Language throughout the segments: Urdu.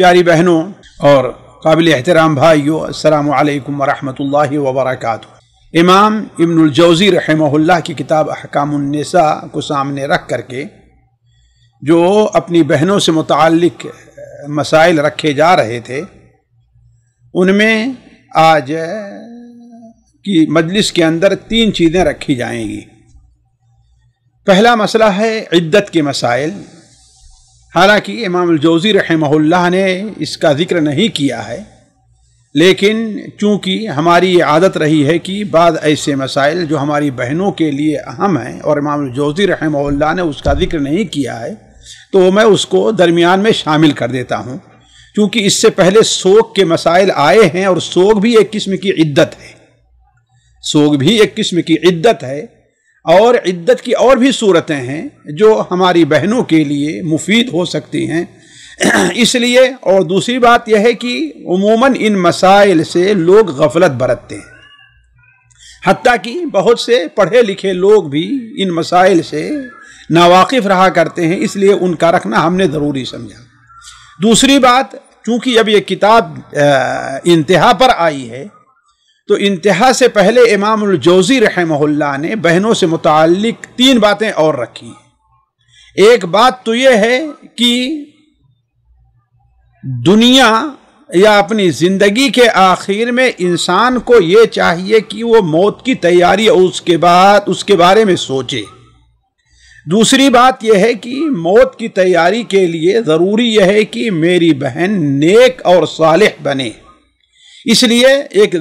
پیاری بہنوں اور قابل احترام بھائیو، السلام علیکم ورحمۃ اللہ وبرکاتہ۔ امام ابن الجوزی رحمہ اللہ کی کتاب احکام النساء کو سامنے رکھ کر کے جو اپنی بہنوں سے متعلق مسائل رکھے جا رہے تھے، ان میں آج کی مجلس کے اندر 3 چیزیں رکھی جائیں گی۔ پہلا مسئلہ ہے عدت کے مسائل۔ حالانکہ امام الجوزی رحمہ اللہ نے اس کا ذکر نہیں کیا ہے، لیکن چونکہ ہماری یہ عادت رہی ہے کہ بعض ایسے مسائل جو ہماری بہنوں کے لیے اہم ہیں اور امام الجوزی رحمہ اللہ نے اس کا ذکر نہیں کیا ہے، تو میں اس کو درمیان میں شامل کر دیتا ہوں، چونکہ اس سے پہلے سوگ کے مسائل آئے ہیں، اور سوگ بھی ایک قسم کی عدت ہے، سوگ بھی ایک قسم کی عدت ہے، اور عدت کی اور بھی صورتیں ہیں جو ہماری بہنوں کے لیے مفید ہو سکتی ہیں۔ اس لیے، اور دوسری بات یہ ہے کہ عموماً ان مسائل سے لوگ غفلت برتتے ہیں، حتیٰ کہ بہت سے پڑھے لکھے لوگ بھی ان مسائل سے ناواقف رہا کرتے ہیں، اس لیے ان کا رکھنا ہم نے ضروری سمجھا۔ دوسری بات، چونکہ اب یہ کتاب انتہا پر آئی ہے، تو انتہا سے پہلے امام الجوزی رحمہ اللہ نے بہنوں سے متعلق 3 باتیں اور رکھی ہیں۔ ایک بات تو یہ ہے کہ دنیا یا اپنی زندگی کے آخر میں انسان کو یہ چاہیے کہ وہ موت کی تیاری اور اس کے بارے میں سوچے۔ دوسری بات یہ ہے کہ موت کی تیاری کے لیے ضروری یہ ہے کہ میری بہن نیک اور صالح بنے۔ اس لیے ایک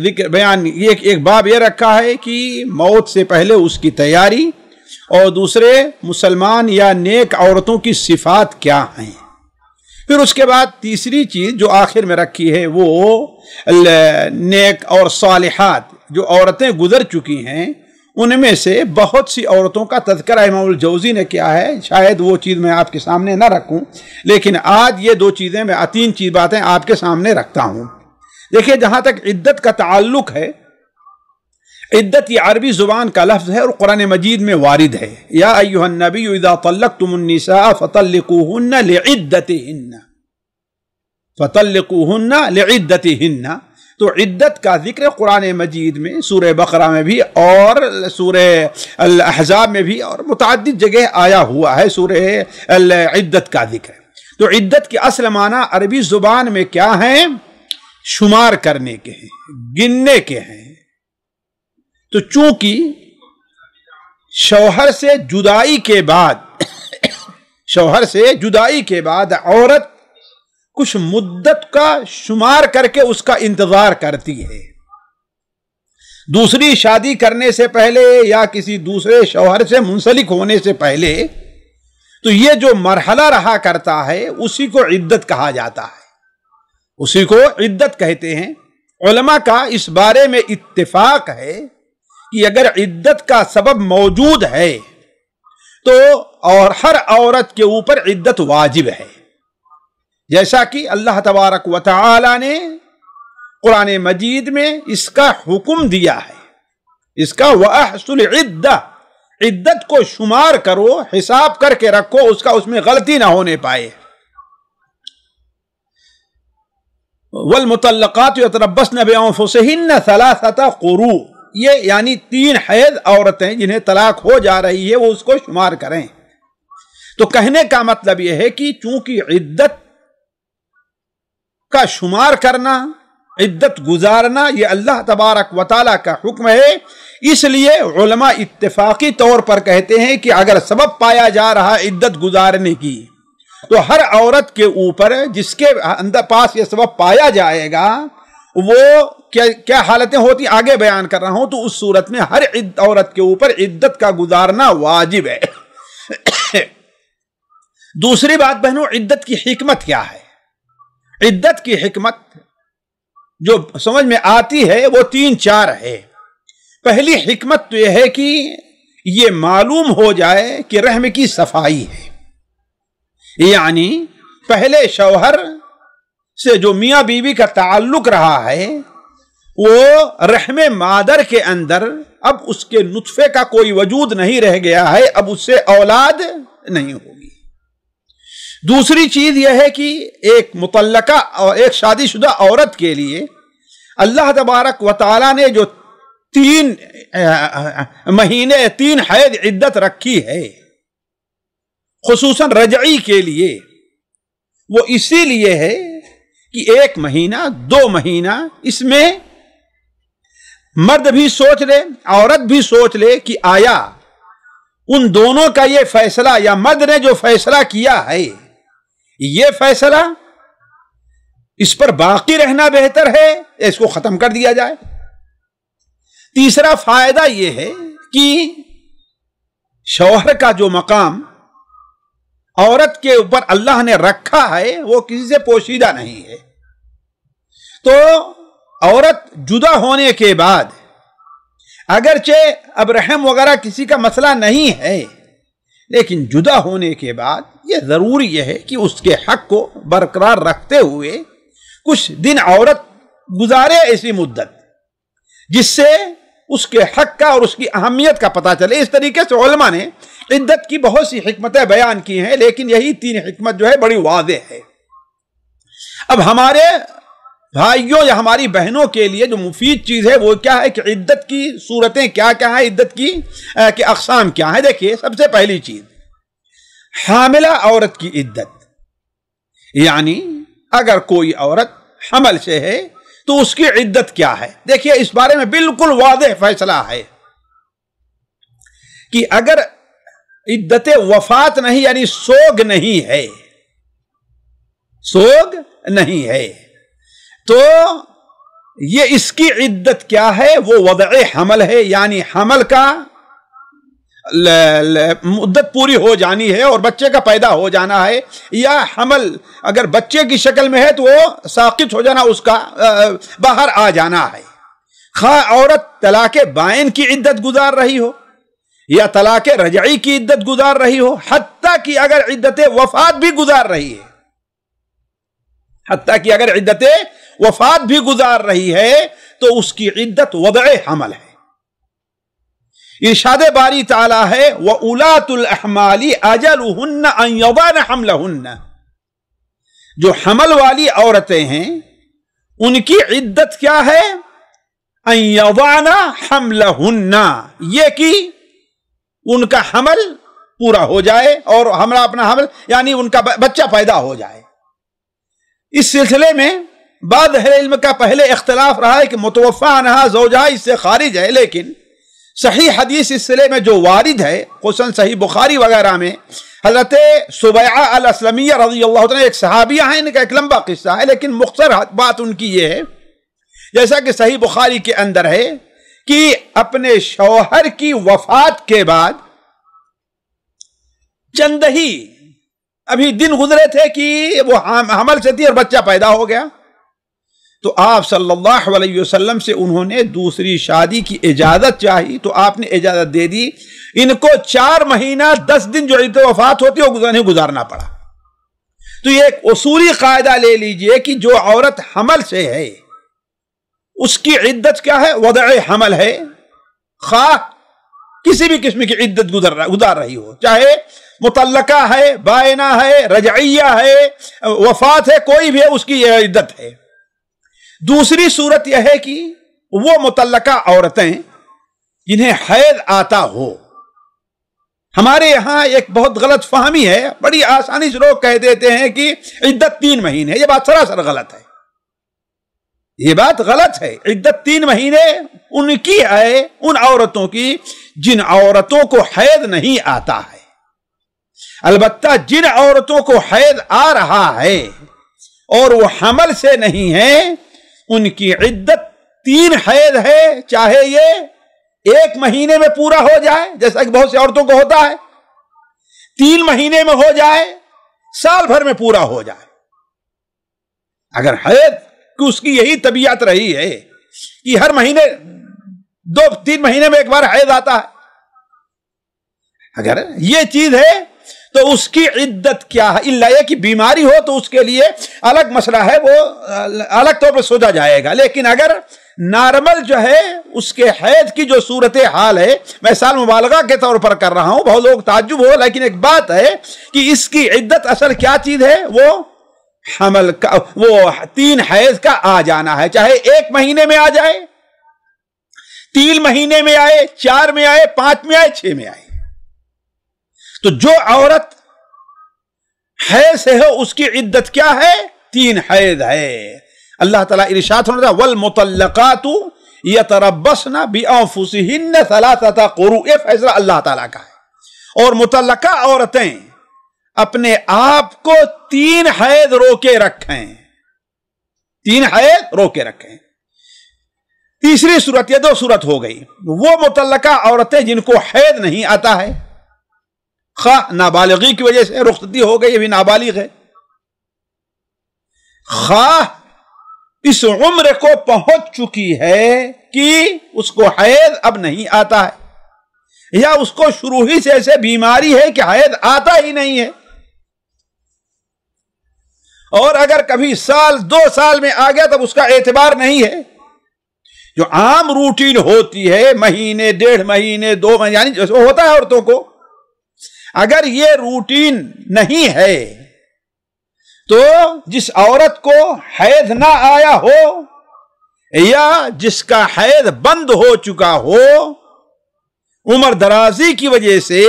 باب یہ رکھا ہے کہ موت سے پہلے اس کی تیاری، اور دوسرے مسلمان یا نیک عورتوں کی صفات کیا ہیں۔ پھر اس کے بعد تیسری چیز جو آخر میں رکھی ہے وہ نیک اور صالحات، جو عورتیں گزر چکی ہیں ان میں سے بہت سی عورتوں کا تذکرہ امام الجوزی نے کیا ہے۔ شاید وہ چیز میں آپ کے سامنے نہ رکھوں، لیکن آج یہ 2 چیزیں میں 3 باتیں آپ کے سامنے رکھتا ہوں۔ دیکھیے، جہاں تک عدت کا تعلق ہے، عدت یہ عربی زبان کا لفظ ہے اور قرآن مجید میں وارد ہے۔ یا ایھا النبی اذا طلقتم النساء فطلقوهن لعدتهن، تو عدت کا ذکر قرآن مجید میں سورہ بقرہ میں بھی اور سورہ الاحزاب میں بھی اور متعدد جگہ آیا ہوا ہے سورہ عدت کا ذکر۔ تو عدت کے اصل معنی عربی زبان میں کیا ہیں؟ شمار کرنے کے ہیں، گننے کے ہیں۔ تو چونکہ شوہر سے جدائی کے بعد عورت کچھ مدت کا شمار کر کے اس کا انتظار کرتی ہے، دوسری شادی کرنے سے پہلے یا کسی دوسرے شوہر سے منسلک ہونے سے پہلے، تو یہ جو مرحلہ رہا کرتا ہے اسی کو عدت کہا جاتا ہے، اسی کو عدت کہتے ہیں۔ علماء کا اس بارے میں اتفاق ہے کہ اگر عدت کا سبب موجود ہے تو اور ہر عورت کے اوپر عدت واجب ہے، جیسا کہ اللہ تبارک و تعالی نے قرآن مجید میں اس کا حکم دیا ہے، اس کا وَأَحْصُ الْعِدَّةَ، عدت کو شمار کرو، حساب کر کے رکھو، اس میں غلطی نہ ہونے پائے۔ والمطلقات یتربصن بانفسہن 3 قروء، یہ یعنی 3 حیض عورتیں جنہیں طلاق ہو جا رہی ہے وہ اس کو شمار کریں۔ تو کہنے کا مطلب یہ ہے کہ چونکہ عدت کا شمار کرنا، عدت گزارنا، یہ اللہ تبارک و تعالیٰ کا حکم ہے، اس لیے علماء اتفاقی طور پر کہتے ہیں کہ اگر سبب پایا جا رہا عدت گزارنے کی، تو ہر عورت کے اوپر جس کے اندر پاس یہ سبب پایا جائے گا وہ کیا حالتیں ہوتی آگے بیان کر رہا ہوں، تو اس صورت میں ہر عورت کے اوپر عدت کا گزارنا واجب ہے۔ دوسری بات بہنوں، عدت کی حکمت کیا ہے؟ عدت کی حکمت جو سمجھ میں آتی ہے وہ 3-4 ہے۔ پہلی حکمت تو یہ ہے کہ یہ معلوم ہو جائے کہ رحم کی صفائی ہے، یعنی پہلے شوہر سے جو میاں بیوی کا تعلق رہا ہے وہ رحم مادر کے اندر اب اس کے نطفے کا کوئی وجود نہیں رہ گیا ہے، اب اس سے اولاد نہیں ہوگی۔ دوسری چیز یہ ہے کہ ایک مطلقہ اور ایک شادی شدہ عورت کے لیے اللہ تبارک و تعالیٰ نے جو 3 مہینے 3 حیض عدت رکھی ہے خصوصاً رجعی کے لیے، وہ اسی لیے ہے کہ 1 مہینہ 2 مہینہ اس میں مرد بھی سوچ لے عورت بھی سوچ لے کہ آیا ان دونوں کا یہ فیصلہ یا مرد نے جو فیصلہ کیا ہے یہ فیصلہ اس پر باقی رہنا بہتر ہے یا اس کو ختم کر دیا جائے۔ تیسرا فائدہ یہ ہے کہ شوہر کا جو مقام عورت کے اوپر اللہ نے رکھا ہے وہ کسی سے پوشیدہ نہیں ہے، تو عورت جدا ہونے کے بعد اگرچہ اب رحم وغیرہ کسی کا مسئلہ نہیں ہے، لیکن جدا ہونے کے بعد یہ ضروری یہ ہے کہ اس کے حق کو برقرار رکھتے ہوئے کچھ دن عورت گزارے ایسی مدت جس سے اس کے حق کا اور اس کی اہمیت کا پتہ چلے۔ اس طریقے سے علماء نے عدت کی بہت سی حکمتیں بیان کی ہیں، لیکن یہی 3 حکمت جو ہے بڑی واضح ہے۔ اب ہمارے بھائیوں یا ہماری بہنوں کے لیے جو مفید چیز ہے وہ کیا ہے کہ عدت کی صورتیں کیا کیا ہیں، عدت کی اقسام کیا ہیں۔ دیکھیے، سب سے پہلی چیز حاملہ عورت کی عدت، یعنی اگر کوئی عورت حمل سے ہے تو اس کی عدت کیا ہے۔ دیکھیے، اس بارے میں بالکل واضح فیصلہ ہے کہ اگر عدت وفات نہیں یعنی سوگ نہیں ہے، سوگ نہیں ہے تو یہ اس کی عدت کیا ہے، وہ وضع حمل ہے، یعنی حمل کا مدت پوری ہو جانی ہے اور بچے کا پیدا ہو جانا ہے، یا حمل اگر بچے کی شکل میں ہے تو وہ ساقط ہو جانا، اس کا باہر آ جانا ہے۔ خواہ عورت طلاق بائن کی عدت گزار رہی ہو یا طلاق رجعی کی عدت گزار رہی ہو، حتیٰ کہ اگر عدت وفات بھی گزار رہی ہے، حتیٰ کہ اگر عدت وفات بھی گزار رہی ہے تو اس کی عدت وضع حمل ہے۔ ارشاد باری تعالی ہے وَأُولَاتُ الْأَحْمَالِ أَجَلُهُنَّ أَن يَضَعْنَ حَمْلَهُنَّ، جو حمل والی عورتیں ہیں ان کی عدت کیا ہے، أَن يَضَعْنَ حَمْلَهُنَّ، یہ کہ ان کا حمل پورا ہو جائے اور حملہ اپنا حمل یعنی ان کا بچہ پیدا ہو جائے۔ اس سلسلے میں بعض اہل علم کا پہلے اختلاف رہا ہے کہ متوفی عنہا زوجہ اس سے خارج ہے، لیکن صحیح حدیث اس سلسلے میں جو وارد ہے خصوصاً صحیح بخاری وغیرہ میں، حضرت سبیعہ الاسلمیہ رضی اللہ عنہ ایک صحابیہ ہیں، ان کا ایک لمبا قصہ ہے لیکن مختصر بات ان کی یہ ہے، جیسا کہ صحیح بخاری کے اندر ہے کہ اپنے شوہر کی وفات کے بعد چند ہی ابھی دن گزرے تھے کہ وہ حمل سے تھی اور بچہ پیدا ہو گیا، تو آپ صلی اللہ علیہ وسلم سے انہوں نے دوسری شادی کی اجازت چاہی تو آپ نے اجازت دے دی۔ ان کو 4 مہینہ 10 دن جو عدت وفات ہوتی ہے وہ گزارنا پڑا۔ تو یہ ایک اصولی قاعدہ لے لیجئے کہ جو عورت حمل سے ہے اس کی عدت کیا ہے، وضع حمل ہے، خواہ کسی بھی قسم کی عدت گزار رہی ہو، چاہے مطلقہ ہے، بائنہ ہے، رجعیہ ہے، وفات ہے، کوئی بھی ہے، اس کی یہ عدت ہے۔ دوسری صورت یہ ہے کہ وہ مطلقہ عورتیں جنہیں حیض آتا ہو، ہمارے یہاں ایک بہت غلط فہمی ہے، بڑی آسانی سے لوگ کہہ دیتے ہیں کہ عدت 3 مہینے، یہ بات سراسر غلط ہے، یہ بات غلط ہے۔ عدت 3 مہینے ان کی ہے، ان عورتوں کی جن عورتوں کو حیض نہیں آتا ہے۔ البتہ جن عورتوں کو حیض آ رہا ہے اور وہ حمل سے نہیں ہے، ان کی عدت 3 حیض ہے، چاہے یہ 1 مہینے میں پورا ہو جائے جیسا کہ بہت سی عورتوں کو ہوتا ہے، 3 مہینے میں ہو جائے، سال بھر میں پورا ہو جائے۔ اگر حیض کہ اس کی یہی طبیعت رہی ہے کہ ہر مہینے 2-3 مہینے میں ایک بار حیض آتا ہے، اگر یہ چیز ہے تو اس کی عدت کیا ہے، اللہ یہ کہ بیماری ہو تو اس کے لیے الگ مسئلہ ہے، وہ الگ طور پر سوچا جائے گا، لیکن اگر نارمل جو ہے اس کے حیض کی جو صورت حال ہے، میں مثال مبالغہ کے طور پر کر رہا ہوں، بہت لوگ تعجب ہو، لیکن ایک بات ہے کہ اس کی عدت اصل کیا چیز ہے؟ وہ حمل کا، وہ 3 حیض کا آ جانا ہے، چاہے 1 مہینے میں آ جائے، 3 مہینے میں آئے، 4 میں آئے، 5 میں آئے، 6 میں آئے۔ تو جو عورت حیض سے ہے اس کی عدت کیا ہے؟ 3 حیض ہے۔ اللہ تعالیٰ ارشاد فرماتا ہے والمطلقات یتربصن بانفسہن 3 قروء، یہ فیصلہ اللہ تعالیٰ کا ہے، اور مطلقہ عورتیں اپنے آپ کو 3 حیض روکے رکھیں، 3 حیض روکے رکھیں۔ تیسری صورت، یہ 2 صورت ہو گئی، وہ مطلقہ عورتیں جن کو حیض نہیں آتا ہے، خواہ نابالغی کی وجہ سے رخصتی ہو گئی، یہ بھی نابالغ ہے، خواہ اس عمر کو پہنچ چکی ہے کہ اس کو حیض اب نہیں آتا ہے، یا اس کو شروع ہی سے ایسے بیماری ہے کہ حیض آتا ہی نہیں ہے، اور اگر کبھی 1-2 سال میں آ گیا تب اس کا اعتبار نہیں ہے۔ جو عام روٹین ہوتی ہے، مہینے، 1.5 مہینے، 2 مہینے، یعنی جیسے ہوتا ہے عورتوں کو، اگر یہ روٹین نہیں ہے تو جس عورت کو حیض نہ آیا ہو یا جس کا حیض بند ہو چکا ہو، عمر درازی کی وجہ سے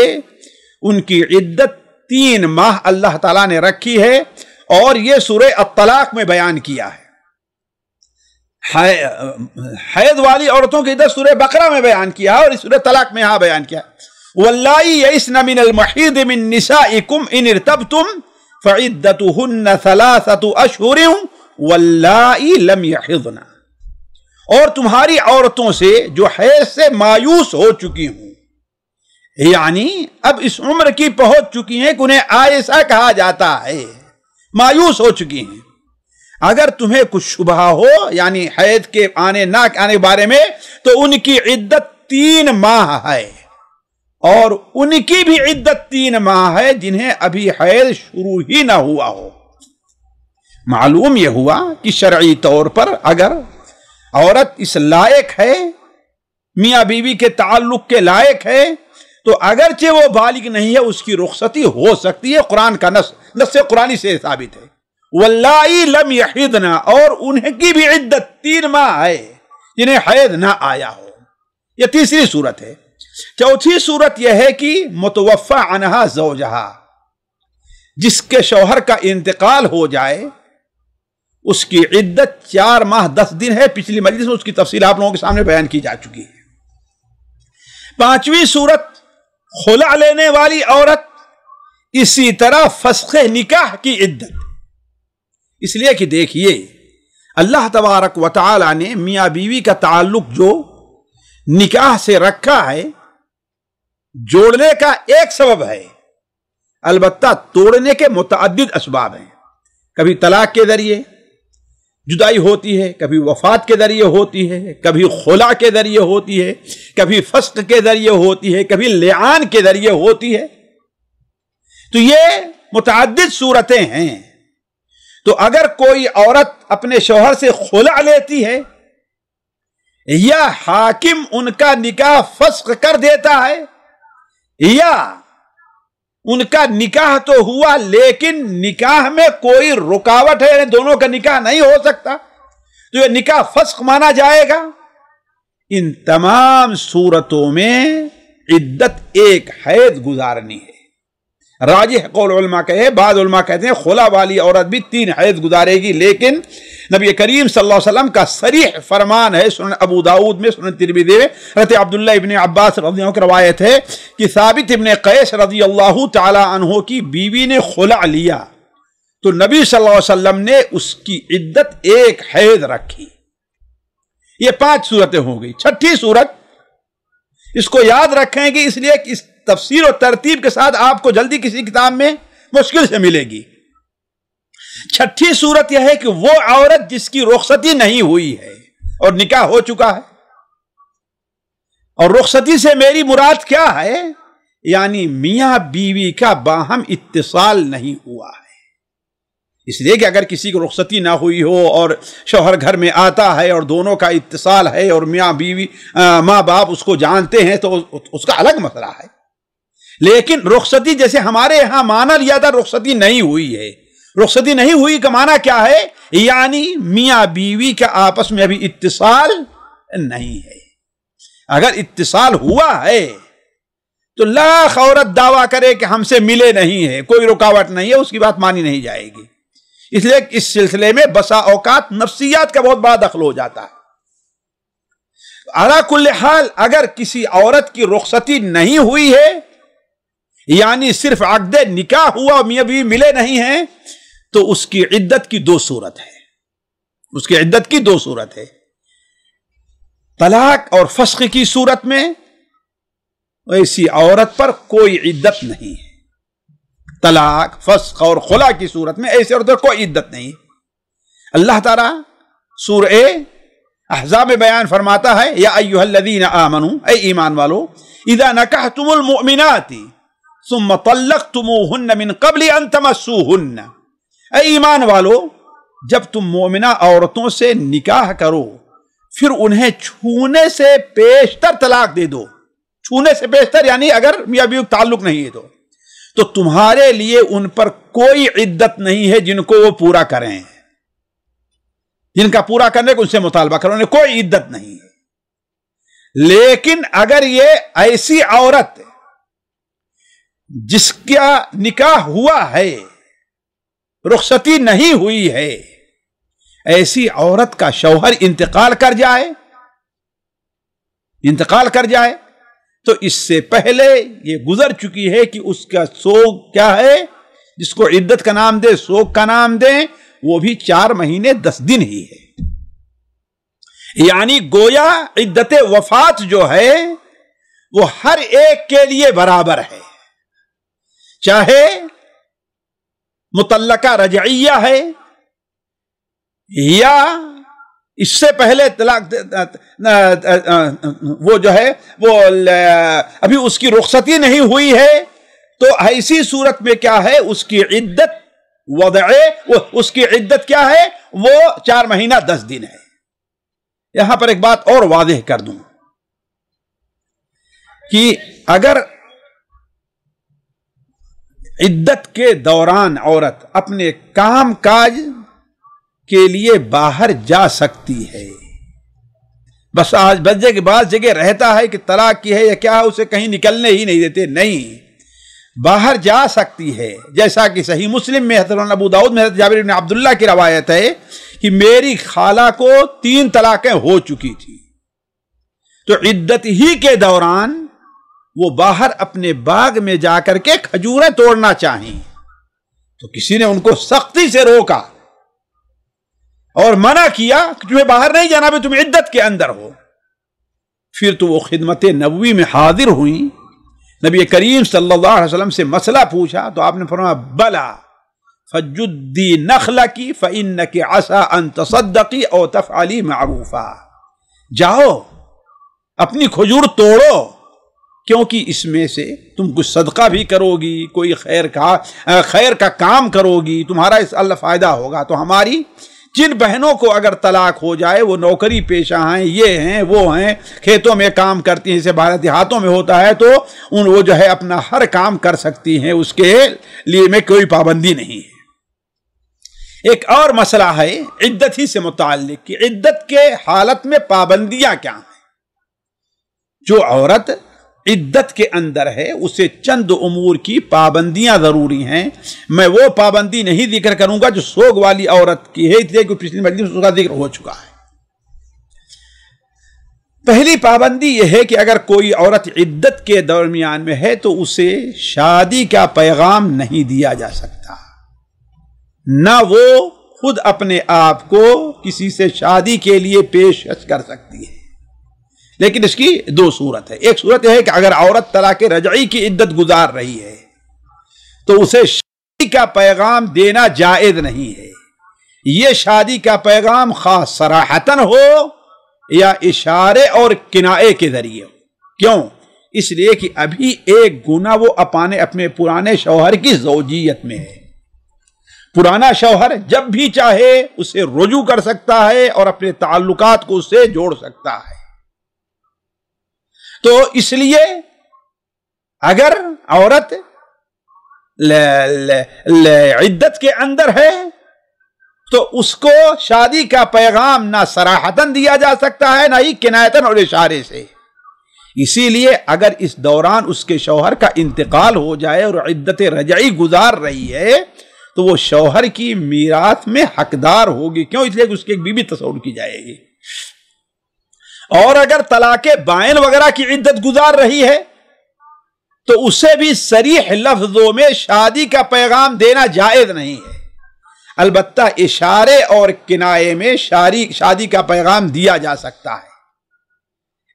ان کی عدت 3 ماہ اللہ تعالیٰ نے رکھی ہے، اور یہ سورہ الطلاق میں بیان کیا ہے۔ حیض والی عورتوں کی عدت سورہ بقرہ میں بیان کیا ہے، اور سورہ طلاق میں یہاں بیان کیا ہے۔ واللائی یئسن من المحیض من نسائکم ان ارتبتم فعدتهن 3 اشہر واللائی لم یحضن، اور تمہاری عورتوں سے جو حیض سے مایوس ہو چکی ہوں، یعنی اب اس عمر کی پہنچ چکی ہیں کہ انہیں عائسہ کہا جاتا ہے، مایوس ہو چکی ہیں، اگر تمہیں کچھ شبہ ہو یعنی حیض کے آنے نہ آنے کے بارے میں، تو ان کی عدت 3 ماہ ہے، اور ان کی بھی عدت 3 ماہ ہے جنہیں ابھی حیض شروع ہی نہ ہوا ہو۔ معلوم یہ ہوا کہ شرعی طور پر اگر عورت اس لائق ہے، میاں بیوی کے تعلق کے لائق ہے، تو اگرچہ وہ بالغ نہیں ہے اس کی رخصتی ہو سکتی ہے، قرآن کا نص قرآنی سے ثابت ہے۔ واللائی لم یحضن، اور انہیں کی بھی عدت 3 ماہ ہے جنہیں حیض نہ آیا ہو۔ یہ تیسری صورت ہے۔ چوتھی صورت یہ ہے کہ متوفی عنہا زوجہا، جس کے شوہر کا انتقال ہو جائے، اس کی عدت 4 ماہ 10 دن ہے، پچھلی مجلس میں اس کی تفصیل آپ لوگوں کے سامنے بیان کی جا چکی ہے۔ 5ویں صورت، خلع لینے والی عورت، اسی طرح فسخ نکاح کی عدت، اس لیے کہ دیکھیے اللہ تبارک و تعالی نے میاں بیوی کا تعلق جو نکاح سے رکھا ہے، جوڑنے کا ایک سبب ہے، البتہ توڑنے کے متعدد اسباب ہیں۔ کبھی طلاق کے ذریعے جدائی ہوتی ہے، کبھی وفات کے ذریعے ہوتی ہے، کبھی خلع کے ذریعے ہوتی ہے، کبھی فسخ کے ذریعے ہوتی ہے، کبھی لعان کے ذریعے ہوتی ہے۔ تو یہ متعدد صورتیں ہیں۔ تو اگر کوئی عورت اپنے شوہر سے خلع لیتی ہے، یا حاکم ان کا نکاح فسخ کر دیتا ہے، یا ان کا نکاح تو ہوا لیکن نکاح میں کوئی رکاوٹ ہے، یعنی دونوں کا نکاح نہیں ہو سکتا، تو یہ نکاح فسخ مانا جائے گا۔ ان تمام صورتوں میں عدت 1 حیض گزارنی ہے۔ راجح قول علماء کا ہے، بعض علماء کہتے ہیں خلع والی عورت بھی 3 حیض گزارے گی، لیکن نبی کریم صلی اللہ علیہ وسلم کا صریح فرمان ہے، سنن ابو داؤد میں، سنن ترمذی میں، حضرت عبداللہ ابن عباس رضی اللہ عنہ کی روایت ہے کہ ثابت ابن قیس رضی اللہ تعالی عنہ کی بیوی نے خلع لیا تو نبی صلی اللہ علیہ وسلم نے اس کی عدت 1 حیض رکھی۔ یہ 5 صورتیں ہو گئی۔ 6ٹھی صورت، اس کو یاد رکھیں گے اس لیے کہ اس تفسیر و ترتیب کے ساتھ آپ کو جلدی کسی کتاب میں مشکل سے ملے گی۔ 6ٹھی صورت یہ ہے کہ وہ عورت جس کی رخصتی نہیں ہوئی ہے اور نکاح ہو چکا ہے، اور رخصتی سے میری مراد کیا ہے؟ یعنی میاں بیوی کا باہم اتصال نہیں ہوا ہے، اس لیے کہ اگر کسی کو رخصتی نہ ہوئی ہو اور شوہر گھر میں آتا ہے اور دونوں کا اتصال ہے اور میاں بیوی ماں باپ اس کو جانتے ہیں تو اس کا الگ مسئلہ ہے، لیکن رخصتی جیسے ہمارے یہاں مانا لیا تھا رخصتی نہیں ہوئی ہے، رخصتی نہیں ہوئی کا معنی کیا ہے؟ یعنی میاں بیوی کا آپس میں ابھی اتصال نہیں ہے۔ اگر اتصال ہوا ہے تو لاکھ عورت دعویٰ کرے کہ ہم سے ملے نہیں ہے، کوئی رکاوٹ نہیں ہے، اس کی بات مانی نہیں جائے گی۔ اس لیے اس سلسلے میں بسا اوقات نفسیات کا بہت بڑا دخل ہو جاتا ہے۔ علی کل حال اگر کسی عورت کی رخصتی نہیں ہوئی ہے، یعنی صرف عقد نکاح ہوا اور میاں بیوی ملے نہیں ہیں، تو اس کی عدت کی دو صورت ہے، اس کی عدت کی دو صورت ہے۔ طلاق اور فسخ کی صورت میں ایسی عورت پر کوئی عدت نہیں ہے، طلاق فسخ اور خلا کی صورت میں ایسی عورت پر کوئی عدت نہیں۔ اللہ تعالیٰ سورہ احزاب میں بیان فرماتا ہے، یا ایھا الذین آمنوا، اے ایمان والو، اذا نکحتم المؤمنات ثم طلقتموہن من قبل ان تمسوہن، اے ایمان والو جب تم مومنہ عورتوں سے نکاح کرو پھر انہیں چھونے سے پیشتر طلاق دے دو، چھونے سے پیشتر یعنی اگر میاں بیوی تعلق نہیں ہے تو تمہارے لیے ان پر کوئی عدت نہیں ہے جن کو وہ پورا کریں، جن کا پورا کرنے کو ان سے مطالبہ کرو، انہیں کوئی عدت نہیں ہے۔ لیکن اگر یہ ایسی عورت جس کا نکاح ہوا ہے رخصتی نہیں ہوئی ہے، ایسی عورت کا شوہر انتقال کر جائے تو اس سے پہلے یہ گزر چکی ہے کہ اس کا سوگ کیا ہے، جس کو عدت کا نام دے سوگ کا نام دیں، وہ بھی 4 مہینے 10 دن ہی ہے۔ یعنی گویا عدت وفات جو ہے وہ ہر ایک کے لیے برابر ہے، چاہے مطلقہ رجعیہ ہے یا اس سے پہلے طلاق وہ جو ہے وہ ابھی اس کی رخصتی نہیں ہوئی ہے، تو ایسی صورت میں کیا ہے، اس کی عدت اس کی عدت کیا ہے، وہ 4 مہینہ 10 دن ہے۔ یہاں پر ایک بات اور واضح کر دوں کہ اگر عدت کے دوران عورت اپنے کام کاج کے لیے باہر جا سکتی ہے، بس آج بجے کے بعد جگہ رہتا ہے کہ طلاق کی ہے یا کیا ہے، اسے کہیں نکلنے ہی نہیں دیتے، نہیں، باہر جا سکتی ہے۔ جیسا کہ صحیح مسلم میں حضرت ابو داؤد میں حضرت جابر بن عبداللہ کی روایت ہے کہ میری خالہ کو 3 طلاقیں ہو چکی تھی، تو عدت ہی کے دوران وہ باہر اپنے باغ میں جا کر کے کھجوریں توڑنا چاہیں تو کسی نے ان کو سختی سے روکا اور منع کیا کہ تمہیں باہر نہیں جانا، بھی تم عدت کے اندر ہو۔ پھر تو وہ خدمت نبوی میں حاضر ہوئیں، نبی کریم صلی اللہ علیہ وسلم سے مسئلہ پوچھا تو آپ نے فرمایا بلا فجدی نخلکی فإنک عسى ان تصدقی او تفعلی معروفا، جاؤ اپنی کھجور توڑو کیونکہ اس میں سے تم کچھ صدقہ بھی کرو گی، کوئی خیر کا کام کرو گی، تمہارا اس اللہ فائدہ ہوگا۔ تو ہماری جن بہنوں کو اگر طلاق ہو جائے، وہ نوکری پیشہ ہیں، یہ ہیں وہ ہیں، کھیتوں میں کام کرتی ہیں، جیسے باہر دیہاتوں میں ہوتا ہے، تو وہ جو ہے اپنا ہر کام کر سکتی ہیں، اس کے لیے میں کوئی پابندی نہیں ہے۔ ایک اور مسئلہ ہے عدت ہی سے متعلق کہ عدت کے حالت میں پابندیاں کیا ہیں۔ جو عورت عدت کے اندر ہے اسے چند امور کی پابندیاں ضروری ہیں، میں وہ پابندی نہیں ذکر کروں گا جو سوگ والی عورت کی ہے، اس لیے کہ پچھلی مجلس میں اس کا ذکر ہو چکا ہے۔ پہلی پابندی یہ ہے کہ اگر کوئی عورت عدت کے درمیان میں ہے تو اسے شادی کا پیغام نہیں دیا جا سکتا، نہ وہ خود اپنے آپ کو کسی سے شادی کے لیے پیشکش کر سکتی ہے۔ لیکن اس کی 2 صورت ہے۔ ایک صورت یہ ہے کہ اگر عورت طلاق رجعی کی عدت گزار رہی ہے تو اسے شادی کا پیغام دینا جائز نہیں ہے، یہ شادی کا پیغام خاص صراحتاً ہو یا اشارے اور کنائے کے ذریعے ہو۔ کیوں؟ اس لیے کہ ابھی ایک گنا وہ اپنے پرانے شوہر کی زوجیت میں ہے، پرانا شوہر جب بھی چاہے اسے رجوع کر سکتا ہے اور اپنے تعلقات کو اس سے جوڑ سکتا ہے. تو اس لیے اگر عورت عدت کے اندر ہے تو اس کو شادی کا پیغام نہ صراحتاً دیا جا سکتا ہے نہ ہی کنایتاً اور اشارے سے. اسی لیے اگر اس دوران اس کے شوہر کا انتقال ہو جائے اور عدت رجعی گزار رہی ہے تو وہ شوہر کی میراث میں حقدار ہوگی. کیوں؟ اس لیے کہ اس کی ایک بیوی تصور کی جائے گی. اور اگر طلاق بائن وغیرہ کی عدت گزار رہی ہے تو اسے بھی صریح لفظوں میں شادی کا پیغام دینا جائز نہیں ہے. البتہ اشارے اور کنایے میں شادی کا پیغام دیا جا سکتا ہے.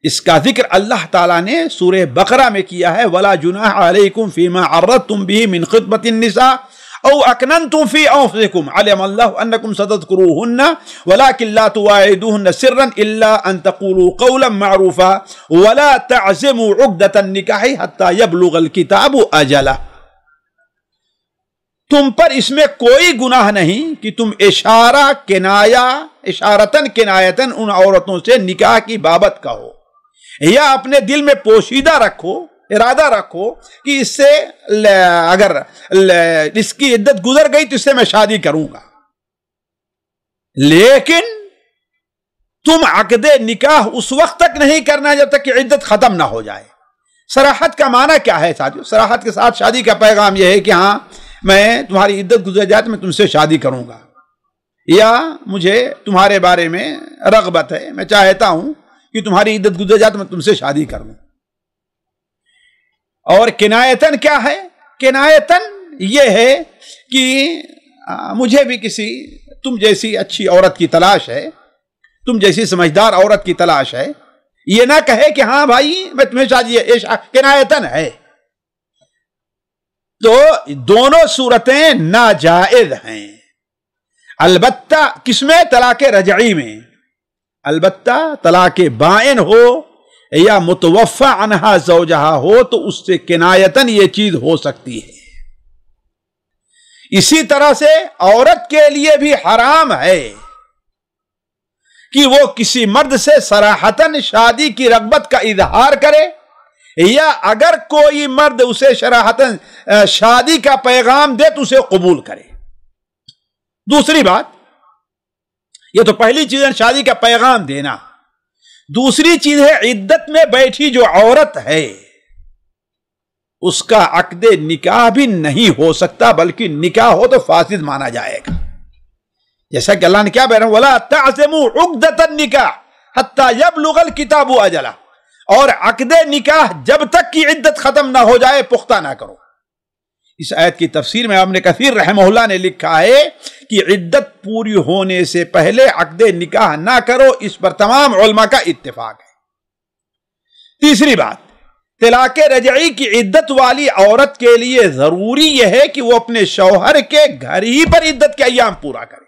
اس کا ذکر اللہ تعالیٰ نے سورہ بقرہ میں کیا ہے. وَلَا جُنَاحَ عَلَيْكُمْ فِي مَا عَرَّضْتُمْ بِهِ مِنْ خِطْبَةِ النِّسَاءِ أَوْ أَكْنَنْتُمْ فِي أَنفُسِكُمْ عَلِمَ اللَّهُ أَنَّكُمْ سَتَذْكُرُوهُنَّ وَلَكِنْ لَا تُوَاعِدُوهُنَّ سِرًّا إِلَّا أَن تَقُولُوا قَوْلًا مَعْرُوفًا وَلَا تَعْزِمُوا عُقْدَةَ النِّكَاحِ حَتَّى يَبْلُغَ الْكِتَابُ أَجَلَهُ. تم پر اس میں کوئی گناہ نہیں کہ تم اشارتاً کنایتاً ان عورتوں سے نکاح کی بابت کہو یا اپنے دل میں پوشیدہ رکھو، ارادہ رکھو کہ اس سے اگر اس کی عدت گزر گئی تو اس سے میں شادی کروں گا، لیکن تم عقد نکاح اس وقت تک نہیں کرنا جب تک کہ عدت ختم نہ ہو جائے. صراحت کا معنی کیا ہے ساتھیو؟ صراحت کے ساتھ شادی کا پیغام یہ ہے کہ ہاں میں تمہاری عدت گزر جائے تو میں تم سے شادی کروں گا، یا مجھے تمہارے بارے میں رغبت ہے، میں چاہتا ہوں کہ تمہاری عدت گزر جائے تو میں تم سے شادی کروں. اور کنایتاً کیا ہے؟ کنایتاً یہ ہے کہ مجھے بھی تم جیسی اچھی عورت کی تلاش ہے، تم جیسی سمجھدار عورت کی تلاش ہے. یہ نہ کہے کہ ہاں بھائی میں تمہیں شادی، کنایتاً ہے. تو دونوں صورتیں ناجائز ہیں. البتہ کس میں؟ طلاق رجعی میں. البتہ طلاق بائن ہو یا متوفی عنہا زوجہا ہو تو اس سے کنایتاً یہ چیز ہو سکتی ہے. اسی طرح سے عورت کے لیے بھی حرام ہے کہ وہ کسی مرد سے صراحتاً شادی کی رغبت کا اظہار کرے، یا اگر کوئی مرد اسے صراحتاً شادی کا پیغام دے تو اسے قبول کرے. دوسری بات، یہ تو پہلی چیز ہے شادی کا پیغام دینا. دوسری چیز ہے عدت میں بیٹھی جو عورت ہے اس کا عقد نکاح بھی نہیں ہو سکتا، بلکہ نکاح ہو تو فاسد مانا جائے گا. جیسا کہ اللہ نے کیا بیان وَلَا تَعْزِمُوا عُقْدَةَ النِّكَاحِ حَتَّى يَبْلُغَ الْكِتَابُ أَجَلَهُ. اور عقد نکاح جب تک کی عدت ختم نہ ہو جائے پختہ نہ کرو. اس آیت کی تفسیر میں ابن کثیر رحمہ اللہ نے لکھا ہے کہ عدت پوری ہونے سے پہلے عقد نکاح نہ کرو، اس پر تمام علماء کا اتفاق ہے. تیسری بات، طلاق رجعی کی عدت والی عورت کے لیے ضروری یہ ہے کہ وہ اپنے شوہر کے گھر ہی پر عدت کے ایام پورا کرے.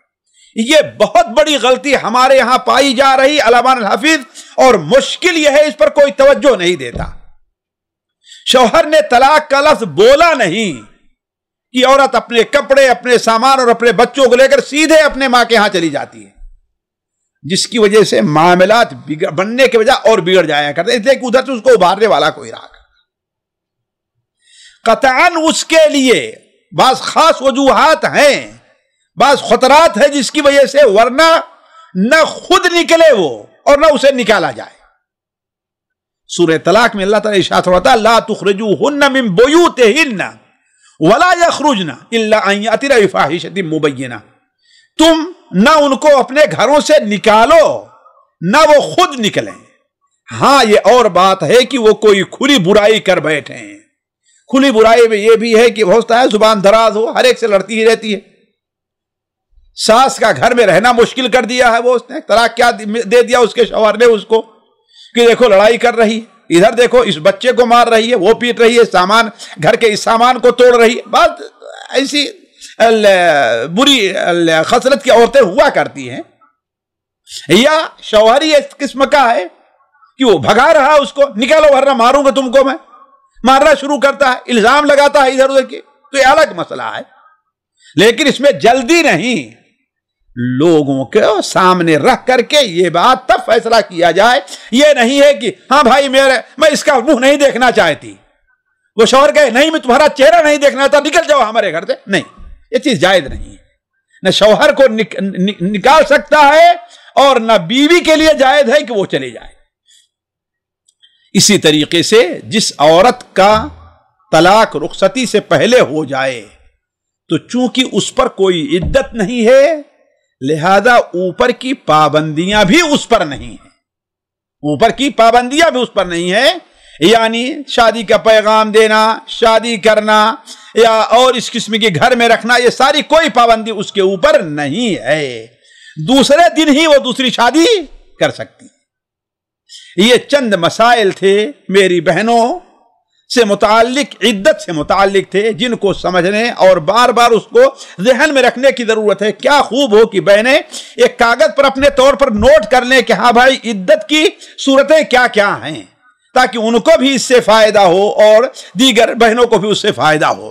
یہ بہت بڑی غلطی ہمارے یہاں پائی جا رہی علامہ الحافظ، اور مشکل یہ ہے اس پر کوئی توجہ نہیں دیتا. شوہر نے طلاق کا لفظ بولا نہیں کہ عورت اپنے کپڑے، اپنے سامان اور اپنے بچوں کو لے کر سیدھے اپنے ماں کے ہاں چلی جاتی ہے، جس کی وجہ سے معاملات بننے کے بجائے اور بگڑ جایا کرتے ہیں، اس لیے کہ ادھر سے اس کو ابھارنے والا کوئی رہا. قطعاً اس کے لیے بعض خاص وجوہات ہیں، بعض خطرات ہیں جس کی وجہ سے ورنہ نہ خود نکلے وہ اور نہ اسے نکالا جائے. سورہ طلاق میں اللہ تعالیٰ ارشاد فرماتا ہے لا تخرجوهن من بیوتہن ولا یخرجن الا ان یاتین بفاحشۃ مبینہ. تم نہ ان کو اپنے گھروں سے نکالو نہ وہ خود نکلیں. ہاں یہ اور بات ہے کہ وہ کوئی کھلی برائی کر بیٹھے ہیں. کھلی برائی میں یہ بھی ہے کہ ہوتا ہے زبان دراز ہو، ہر ایک سے لڑتی ہی رہتی ہے. ساس کا گھر میں رہنا مشکل کر دیا ہے، وہ اس نے طلاق کیا دے دیا اس کے شوہر نے اس کو کہ دیکھو لڑائی کر رہی، ادھر دیکھو اس بچے کو مار رہی ہے، وہ پیٹ رہی ہے، سامان گھر کے اس سامان کو توڑ رہی ہے. بات ایسی بری خصلت کی عورتیں ہوا کرتی ہیں. یا شوہر ہی اس قسم کا ہے کہ وہ بھگا رہا اس کو، نکالو ورنہ ماروں گا تم کو میں، مارنا شروع کرتا ہے، الزام لگاتا ہے ادھر ادھر کے. تو یہ الگ مسئلہ ہے. لیکن اس میں جلدی نہیں، لوگوں کے سامنے رکھ کر کے یہ بات تب فیصلہ کیا جائے. یہ نہیں ہے کہ ہاں بھائی میں اس کا منہ نہیں دیکھنا چاہتی، وہ شوہر کہے نہیں میں تمہارا چہرہ نہیں دیکھنا چاہتا، نکل جاؤ ہمارے گھر سے. نہیں، یہ چیز جائز نہیں ہے. نہ شوہر کو نکال سکتا ہے اور نہ بیوی کے لیے جائز ہے کہ وہ چلے جائے. اسی طریقے سے جس عورت کا طلاق رخصتی سے پہلے ہو جائے تو چونکہ اس پر کوئی عدت نہیں ہے، لہذا اوپر کی پابندیاں بھی اس پر نہیں ہیں. اوپر کی پابندیاں بھی اس پر نہیں ہیں، یعنی شادی کا پیغام دینا، شادی کرنا یا اور اس قسم کے گھر میں رکھنا، یہ ساری کوئی پابندی اس کے اوپر نہیں ہے. دوسرے دن ہی وہ دوسری شادی کر سکتی. یہ چند مسائل تھے میری بہنوں سے متعلق، عدت سے متعلق تھے، جن کو سمجھنے اور بار بار اس کو ذہن میں رکھنے کی ضرورت ہے. کیا خوب ہو کہ بہنیں ایک کاغذ پر اپنے طور پر نوٹ کر لیں کہ ہاں بھائی عدت کی صورتیں کیا کیا ہیں، تاکہ ان کو بھی اس سے فائدہ ہو اور دیگر بہنوں کو بھی اس سے فائدہ ہو.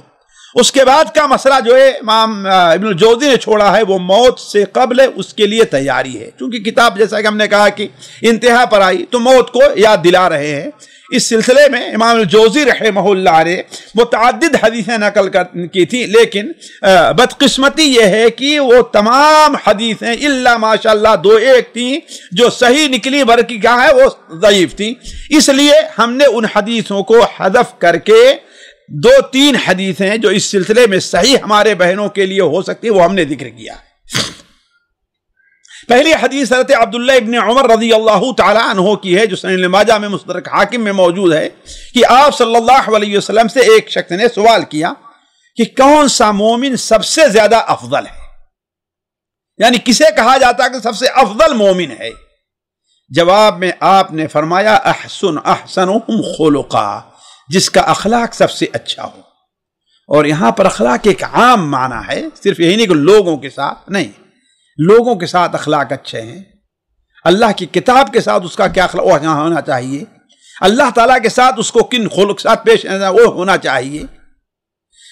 اس کے بعد کا مسئلہ جو ہے امام ابن الجوزی نے چھوڑا ہے وہ موت سے قبل اس کے لیے تیاری ہے. چونکہ کتاب جیسا کہ ہم نے کہا کہ انتہا پر آئی تو موت کو یاد دلا رہے ہیں. اس سلسلے میں امام الجوزی رحمہ اللہ نے متعدد حدیثیں نقل کی تھی، لیکن بدقسمتی یہ ہے کہ وہ تمام حدیثیں الا ماشاءاللہ 2-1 تھیں جو صحیح نکلی، بلکہ کیا ہے وہ ضعیف تھیں. اس لیے ہم نے ان حدیثوں کو حذف کر کے 2-3 حدیثیں جو اس سلسلے میں صحیح ہمارے بہنوں کے لیے ہو سکتی وہ ہم نے ذکر کیا. پہلی حدیث حضرت عبداللہ ابن عمر رضی اللہ تعالی عنہ کی ہے جو سنن ماجہ میں مستدرک حاکم میں موجود ہے کہ آپ صلی اللہ علیہ وسلم سے ایک شخص نے سوال کیا کہ کون سا مومن سب سے زیادہ افضل ہے، یعنی کسے کہا جاتا ہے کہ سب سے افضل مومن ہے. جواب میں آپ نے فرمایا احسنهم خلقا، جس کا اخلاق سب سے اچھا ہو. اور یہاں پر اخلاق ایک عام معنی ہے، صرف یہی نہیں کہ لوگوں کے ساتھ نہیں، لوگوں کے ساتھ اخلاق اچھے ہیں، اللہ کی کتاب کے ساتھ اس کا کیا اخلاق ہونا چاہیے، اللہ تعالیٰ کے ساتھ اس کو کن خلق ساتھ پیش وہ ہونا چاہیے،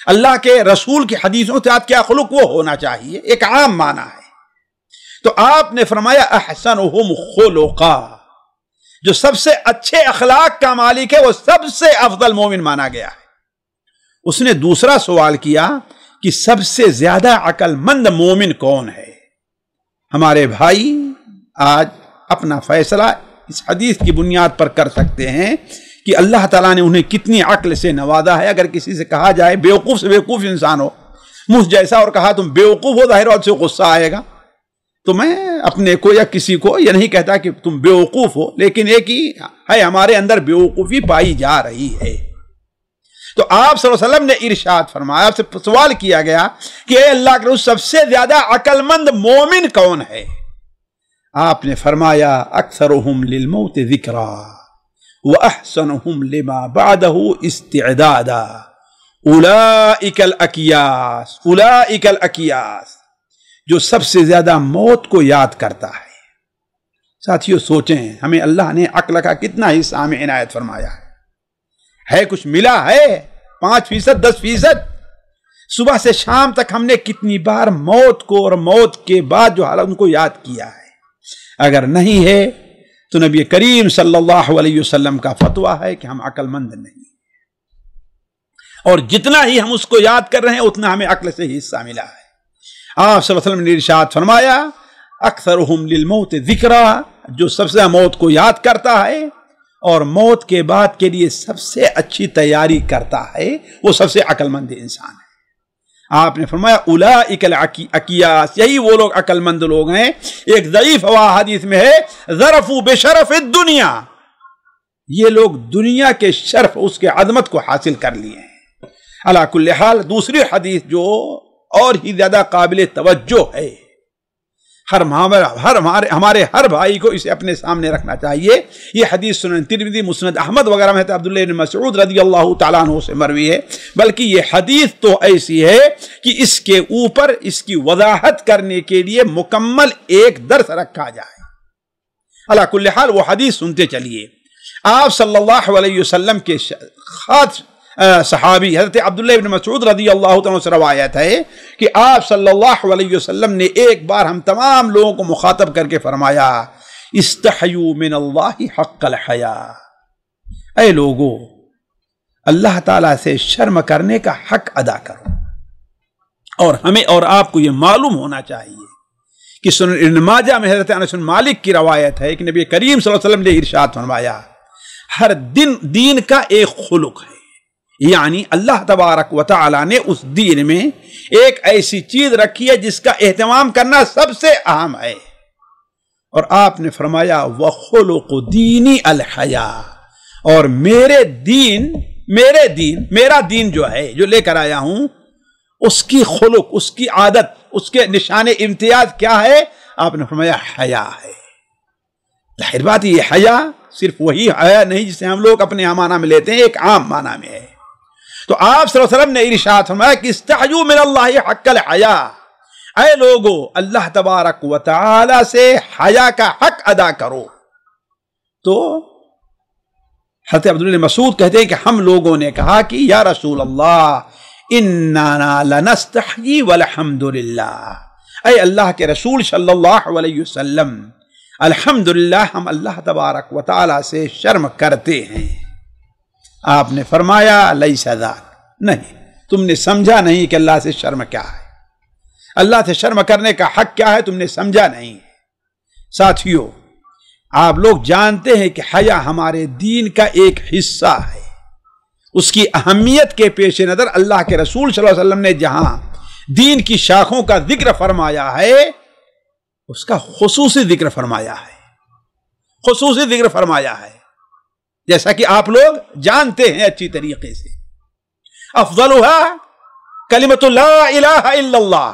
اللہ کے رسول کی حدیثوں کے ساتھ کیا خلق وہ ہونا چاہیے، ایک عام معنی ہے. تو آپ نے فرمایا احسنهم خلقا، جو سب سے اچھے اخلاق کا مالک ہے وہ سب سے افضل مومن مانا گیا ہے. اس نے دوسرا سوال کیا کہ سب سے زیادہ عقل مند مومن کون ہے. ہمارے بھائی آج اپنا فیصلہ اس حدیث کی بنیاد پر کر سکتے ہیں کہ اللہ تعالیٰ نے انہیں کتنی عقل سے نوازا ہے. اگر کسی سے کہا جائے بیوقوف سے بیوقوف انسان ہو مجھ جیسا اور کہا تم بیوقوف ہو، ظاہر سے غصہ آئے گا. تو میں اپنے کو یا کسی کو یہ نہیں کہتا کہ تم بیوقوف ہو، لیکن ایک ہی ہے ہمارے اندر بیوقوفی پائی جا رہی ہے. تو آپ صلی اللہ علیہ وسلم نے ارشاد فرمایا، آپ سے سوال کیا گیا کہ اے اللہ کے رسول سب سے زیادہ عقل مند مومن کون ہے. آپ نے فرمایا اکثرهم للموت ذکرا واحسنهم لما بعده استعدادا اولئک الاکیاس، اولئک الاکیاس، جو سب سے زیادہ موت کو یاد کرتا ہے. ساتھیوں سوچیں ہمیں اللہ نے عقل کا کتنا حصہ ہمیں عنایت فرمایا ہے کچھ ملا ہے 5%، 10%. صبح سے شام تک ہم نے کتنی بار موت کو اور موت کے بعد جو حالت ان کو یاد کیا ہے. اگر نہیں ہے تو نبی کریم صلی اللہ علیہ وسلم کا فتویٰ ہے کہ ہم عقل مند نہیں، اور جتنا ہی ہم اس کو یاد کر رہے ہیں اتنا ہمیں عقل سے ہی حصہ ملا ہے. آپ صلی اللہ علیہ وسلم نے ارشاد فرمایا اکثرهم للموت ذکرا، جو سب سے موت کو یاد کرتا ہے اور موت کے بعد کے لیے سب سے اچھی تیاری کرتا ہے وہ سب سے عقل مند انسان ہے. آپ نے فرمایا اولئک الاکیاس، یہی وہ لوگ عقل مند لوگ ہیں. ایک ضعیف حدیث میں ہے ظرفوا بشرف الدنیا، یہ لوگ دنیا کے شرف اس کے عظمت کو حاصل کر لیے ہیں. علی کل حال دوسری حدیث جو اور ہی زیادہ قابل توجہ ہے، ہمارے ہر بھائی کو اسے اپنے سامنے رکھنا چاہیے. یہ حدیث سنن ترمذی، مسند احمد وغیرہ میں عبداللہ بن مسعود رضی اللہ تعالیٰ عنہ سے مروی ہے، بلکہ یہ حدیث تو ایسی ہے کہ اس کے اوپر اس کی وضاحت کرنے کے لیے مکمل ایک درس رکھا جائے. علی کل حال وہ حدیث سنتے چلیے. آپ صلی اللہ علیہ وسلم کے صحابی حضرت عبداللہ ابن مسعود رضی اللہ تعالیٰ سے روایت ہے کہ آپ صلی اللہ علیہ وسلم نے ایک بار ہم تمام لوگوں کو مخاطب کر کے فرمایا استحیوا من اللہ حق الحیا، اے لوگو اللہ تعالیٰ سے شرم کرنے کا حق ادا کرو۔ اور ہمیں اور آپ کو یہ معلوم ہونا چاہیے کہ سنن ابن ماجہ میں حضرت انس بن مالک کی روایت ہے کہ نبی کریم صلی اللہ علیہ وسلم نے ارشاد فرمایا ہر دین کا ایک خلق ہے، یعنی اللہ تبارک و تعالی نے اس دین میں ایک ایسی چیز رکھی ہے جس کا اہتمام کرنا سب سے اہم ہے، اور آپ نے فرمایا وَخُلُقُ دِينِ الْحَيَاء، اور میرا دین جو ہے جو لے کر آیا ہوں اس کی خلق، اس کی عادت، اس کے نشان امتیاز کیا ہے؟ آپ نے فرمایا حیا ہے۔ ظاہر بات یہ حیا صرف وہی حیا نہیں جسے ہم لوگ اپنے معنی میں لیتے ہیں، ایک عام معنی میں ہے۔ تو آپ صلی اللہ علیہ وسلم نے ارشاد فرمایا کہ استحیوا من اللہ حق الحیا، اے لوگو اللہ تبارک و تعالی سے حیا کا حق ادا کرو۔ تو حضرت عبداللہ مسعود کہتے ہیں کہ ہم لوگوں نے کہا کہ یا رسول اللہ اننا لنستحیی والحمدللہ، اے اللہ کے رسول صلی اللہ علیہ وسلم الحمدللہ ہم اللہ تبارک و تعالی سے شرم کرتے ہیں۔ آپ نے فرمایا لیس ذاک، نہیں تم نے سمجھا نہیں کہ اللہ سے شرم کیا ہے، اللہ سے شرم کرنے کا حق کیا ہے تم نے سمجھا نہیں۔ ساتھیو آپ لوگ جانتے ہیں کہ حیا ہمارے دین کا ایک حصہ ہے، اس کی اہمیت کے پیش نظر اللہ کے رسول صلی اللہ علیہ وسلم نے جہاں دین کی شاخوں کا ذکر فرمایا ہے اس کا خصوصی ذکر فرمایا ہے، خصوصی ذکر فرمایا ہے، جیسا کہ آپ لوگ جانتے ہیں اچھی طریقے سے۔ افضلها کلمۃ لا الہ الا اللہ،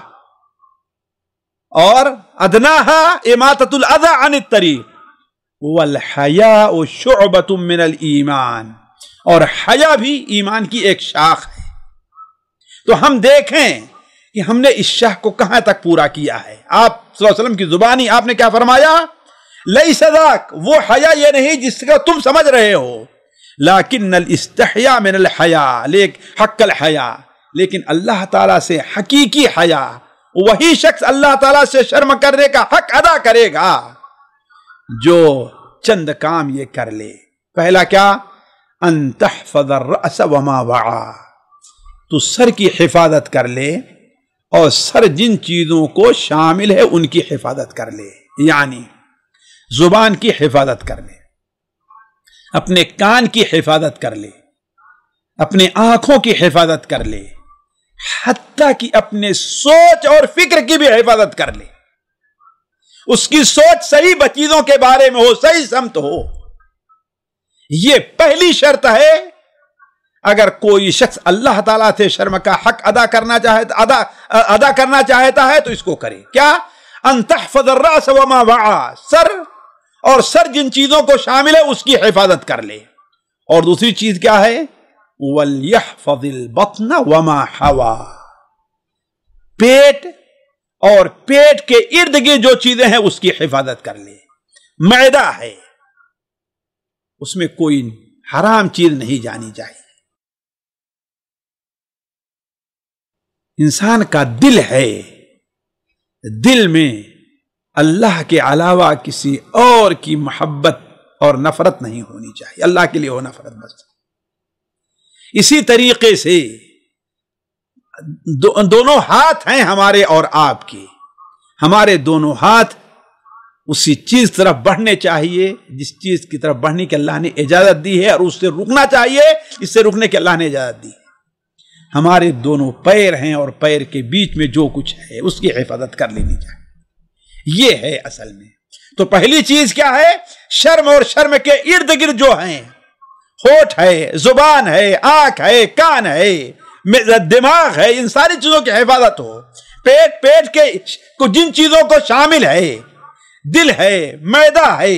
اور ادناها اماطۃ الاذى عن الطریق، والحیاء شعبۃ من الایمان، اور حیا بھی ایمان کی ایک شاخ ہے۔ تو ہم دیکھیں کہ ہم نے اس شاخ کو کہاں تک پورا کیا ہے۔ آپ صلی اللہ علیہ وسلم کی زبانی آپ نے کیا فرمایا؟ لیس ذاک، وہ حیا یہ نہیں جس کا تم سمجھ رہے ہو، لیکن الاستحیاء من الحیاء، حق الحیاء، لیکن اللہ تعالیٰ سے حقیقی حیا، وہی شخص اللہ تعالیٰ سے شرم کرنے کا حق ادا کرے گا جو چند کام یہ کر لے۔ پہلا کیا؟ ان تحفظ الرأس وما وعا، تو سر کی حفاظت کر لے اور سر جن چیزوں کو شامل ہے ان کی حفاظت کر لے، یعنی زبان کی حفاظت کر لے، اپنے کان کی حفاظت کر لے، اپنے آنکھوں کی حفاظت کر لے، حتیٰ کہ اپنے سوچ اور فکر کی بھی حفاظت کر لے، اس کی سوچ صحیح چیزوں کے بارے میں ہو، صحیح سمت ہو۔ یہ پہلی شرط ہے۔ اگر کوئی شخص اللہ تعالیٰ سے شرم کا حق ادا کرنا چاہتا ہے تو اس کو کرے۔ کیا؟ ان تحفظ الرأس وما وعا، سر اور سر جن چیزوں کو شامل ہے اس کی حفاظت کر لے۔ اور دوسری چیز کیا ہے؟ وَلْيَحْفَظِ الْبَطْنَ وَمَا حَوَا، پیٹ اور پیٹ کے ارد گرد جو چیزیں ہیں اس کی حفاظت کر لے۔ معدہ ہے، اس میں کوئی حرام چیز نہیں جانی چاہیے۔ انسان کا دل ہے، دل میں اللہ کے علاوہ کسی اور کی محبت اور نفرت نہیں ہونی چاہیے، اللہ کے لیے ہو نفرت بس۔ اسی طریقے سے دونوں ہاتھ ہیں ہمارے اور آپ کے، ہمارے دونوں ہاتھ اسی چیز طرف بڑھنے چاہیے جس چیز کی طرف بڑھنے کی اللہ نے اجازت دی ہے، اور اس سے رکنا چاہیے اس سے رکنے کی اللہ نے اجازت دی ہے۔ ہمارے دونوں پیر ہیں اور پیر کے بیچ میں جو کچھ ہے اس کی حفاظت کر لینی چاہیے۔ یہ ہے اصل میں۔ تو پہلی چیز کیا ہے؟ شرم اور شرم کے ارد گرد جو ہیں، ہونٹ ہے، زبان ہے، آنکھ ہے، کان ہے، دماغ ہے، ان ساری چیزوں کی حفاظت ہو۔ پیٹ کے جن چیزوں کو شامل ہے، دل ہے، معدہ ہے،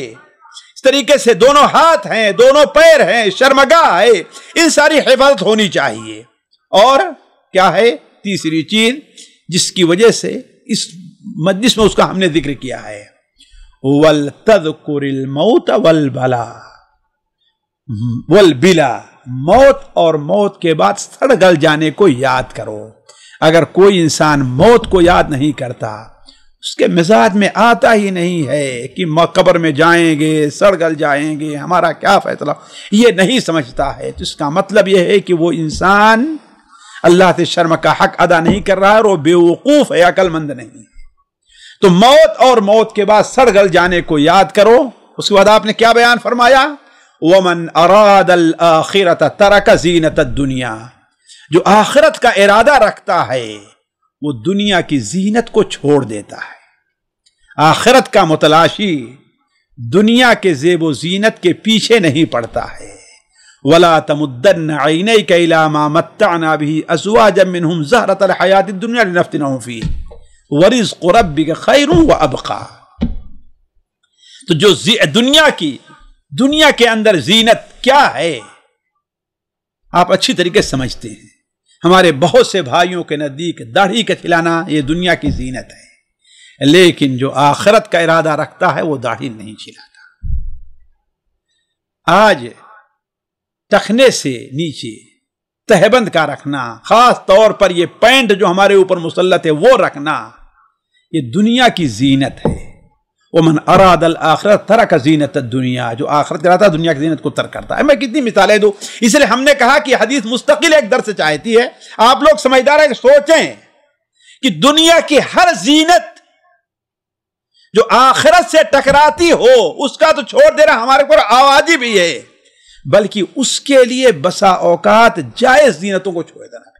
اس طریقے سے دونوں ہاتھ ہیں، دونوں پیر ہیں، شرمگاہ ہے، ان ساری حفاظت ہونی چاہیے۔ اور کیا ہے تیسری چیز جس کی وجہ سے اس مجلس میں اس کا ہم نے ذکر کیا ہے؟ وَلْتَذْكُرِ الْمَوْتَ وَالْبَلَا، موت اور موت کے بعد سڑ گل جانے کو یاد کرو۔ اگر کوئی انسان موت کو یاد نہیں کرتا، اس کے مزاج میں آتا ہی نہیں ہے کہ قبر میں جائیں گے، سڑ گل جائیں گے، ہمارا کیا فیصلہ، یہ نہیں سمجھتا ہے، تو اس کا مطلب یہ ہے کہ وہ انسان اللہ سے شرم کا حق ادا نہیں کر رہا ہے اور وہ بیوقوف ہے، عقل مند نہیں۔ تو موت اور موت کے بعد سڑ گل جانے کو یاد کرو۔ اس کے بعد آپ نے کیا بیان فرمایا؟ وَمَنْ أَرَادَ الْآخِرَةَ تَرَكَ زِينَةَ الدُّنْيَا، جو آخرت کا ارادہ رکھتا ہے وہ دنیا کی زینت کو چھوڑ دیتا ہے۔ آخرت کا متلاشی دنیا کے زیب و زینت کے پیچھے نہیں پڑتا ہے۔ وَلَا تَمُدَّنَّ عَيْنَيْكَ إِلَىٰ مَا مَتَّعْنَا بِهِ أَزْوَاجًا مِّنْهُمْ زَهْرَةَ الْحَيَاةِ الدُّنْيَا لِنَفْتِنَهُمْ فِيهِ وَرِزْقُ رَبِّكَ خَيْرٌ وَأَبْقَىٰ۔ تو جو دنیا کے اندر زینت کیا ہے آپ اچھی طریقے سے سمجھتے ہیں۔ ہمارے بہت سے بھائیوں کے نزدیک داڑھی کا کھلانا یہ دنیا کی زینت ہے، لیکن جو آخرت کا ارادہ رکھتا ہے وہ داڑھی نہیں کھلاتا۔ آج ٹخنے سے نیچے تہبند کا رکھنا، خاص طور پر یہ پینٹ جو ہمارے اوپر مسلط ہے وہ رکھنا، یہ دنیا کی زینت ہے۔ وَمَنْ أَرَادَ الْآخِرَةَ تَرَكَ زِينَةَ الدُّنْيَا، جو آخرت ارادہ دنیا کی زینت کو ترک کرتا ہے۔ میں کتنی مثالیں دوں، اس لیے ہم نے کہا کہ حدیث مستقل ایک درس چاہتی ہے۔ آپ لوگ سمجھدار ہیں کہ سوچیں کہ دنیا کی ہر زینت جو آخرت سے ٹکراتی ہو اس کا تو چھوڑ دینا ہمارے اوپر آوازی بھی ہے، بلکہ اس کے لیے بسا اوقات جائز زینتوں کو چھوڑ دینا۔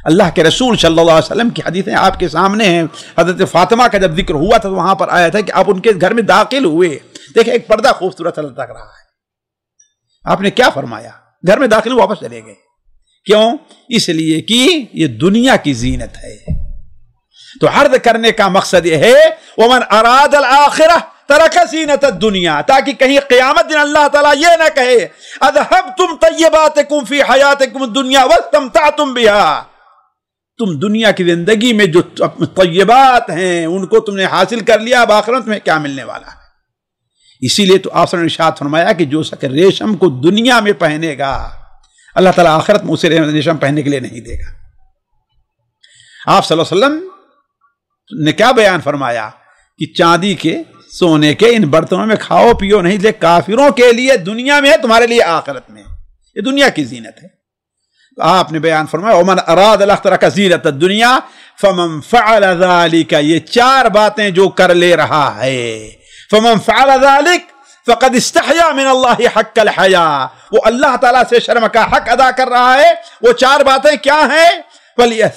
اللہ کے رسول صلی اللہ علیہ وسلم کی حدیثیں آپ کے سامنے ہیں۔ حضرت فاطمہ کا جب ذکر ہوا تھا تو وہاں پر آیا تھا کہ آپ ان کے گھر میں داخل ہوئے، دیکھیں ایک پردہ خوبصورت لٹک رہا ہے، آپ نے کیا فرمایا؟ گھر میں داخل واپس چلے گئے۔ کیوں؟ اس لیے کہ یہ دنیا کی زینت ہے۔ تو عرض کرنے کا مقصد یہ ہے وَمَنْ أَرَادَ الْآخِرَةَ تَرَكَ زِينَةَ الدُّنْيَا، تاکہ کہیں قیامت دن اللہ تعالیٰ یہ نہ کہے اذهبتم طیباتکم فی حیاتکم الدنیا واستمتعتم بها، تم دنیا کی زندگی میں جو طیبات ہیں ان کو تم نے حاصل کر لیا، اب آخرت میں کیا ملنے والا ہے؟ اسی لیے تو آپ نے ارشاد فرمایا کہ جو شخص ریشم کو دنیا میں پہنے گا اللہ تعالیٰ آخرت میں اسے ریشم پہننے کے لیے نہیں دے گا۔ آپ صلی اللہ علیہ وسلم نے کیا بیان فرمایا کہ چاندی کے، سونے کے ان برتنوں میں کھاؤ پیو نہیں، لے کافروں کے لیے دنیا میں ہے، تمہارے لیے آخرت میں، یہ دنیا کی زینت ہے۔ تو آپ نے بیان فرمایا وَمَنْ أَرَادَ الْآخِرَةَ زِينَةَ الدُّنْيَا فَمَنْ فَعَلَ ذَلِكَ، یہ چار باتیں جو کر لے رہا ہے، فَمَنْ فَعَلَ ذَلِكَ فَقَدْ اسْتَحْيَا مِنَ اللَّهِ حَقَّ الْحَيَاءِ، وہ اللہ تعالیٰ سے شرم کا حق ادا کر رہا ہے۔ وہ چار باتیں کیا ہیں؟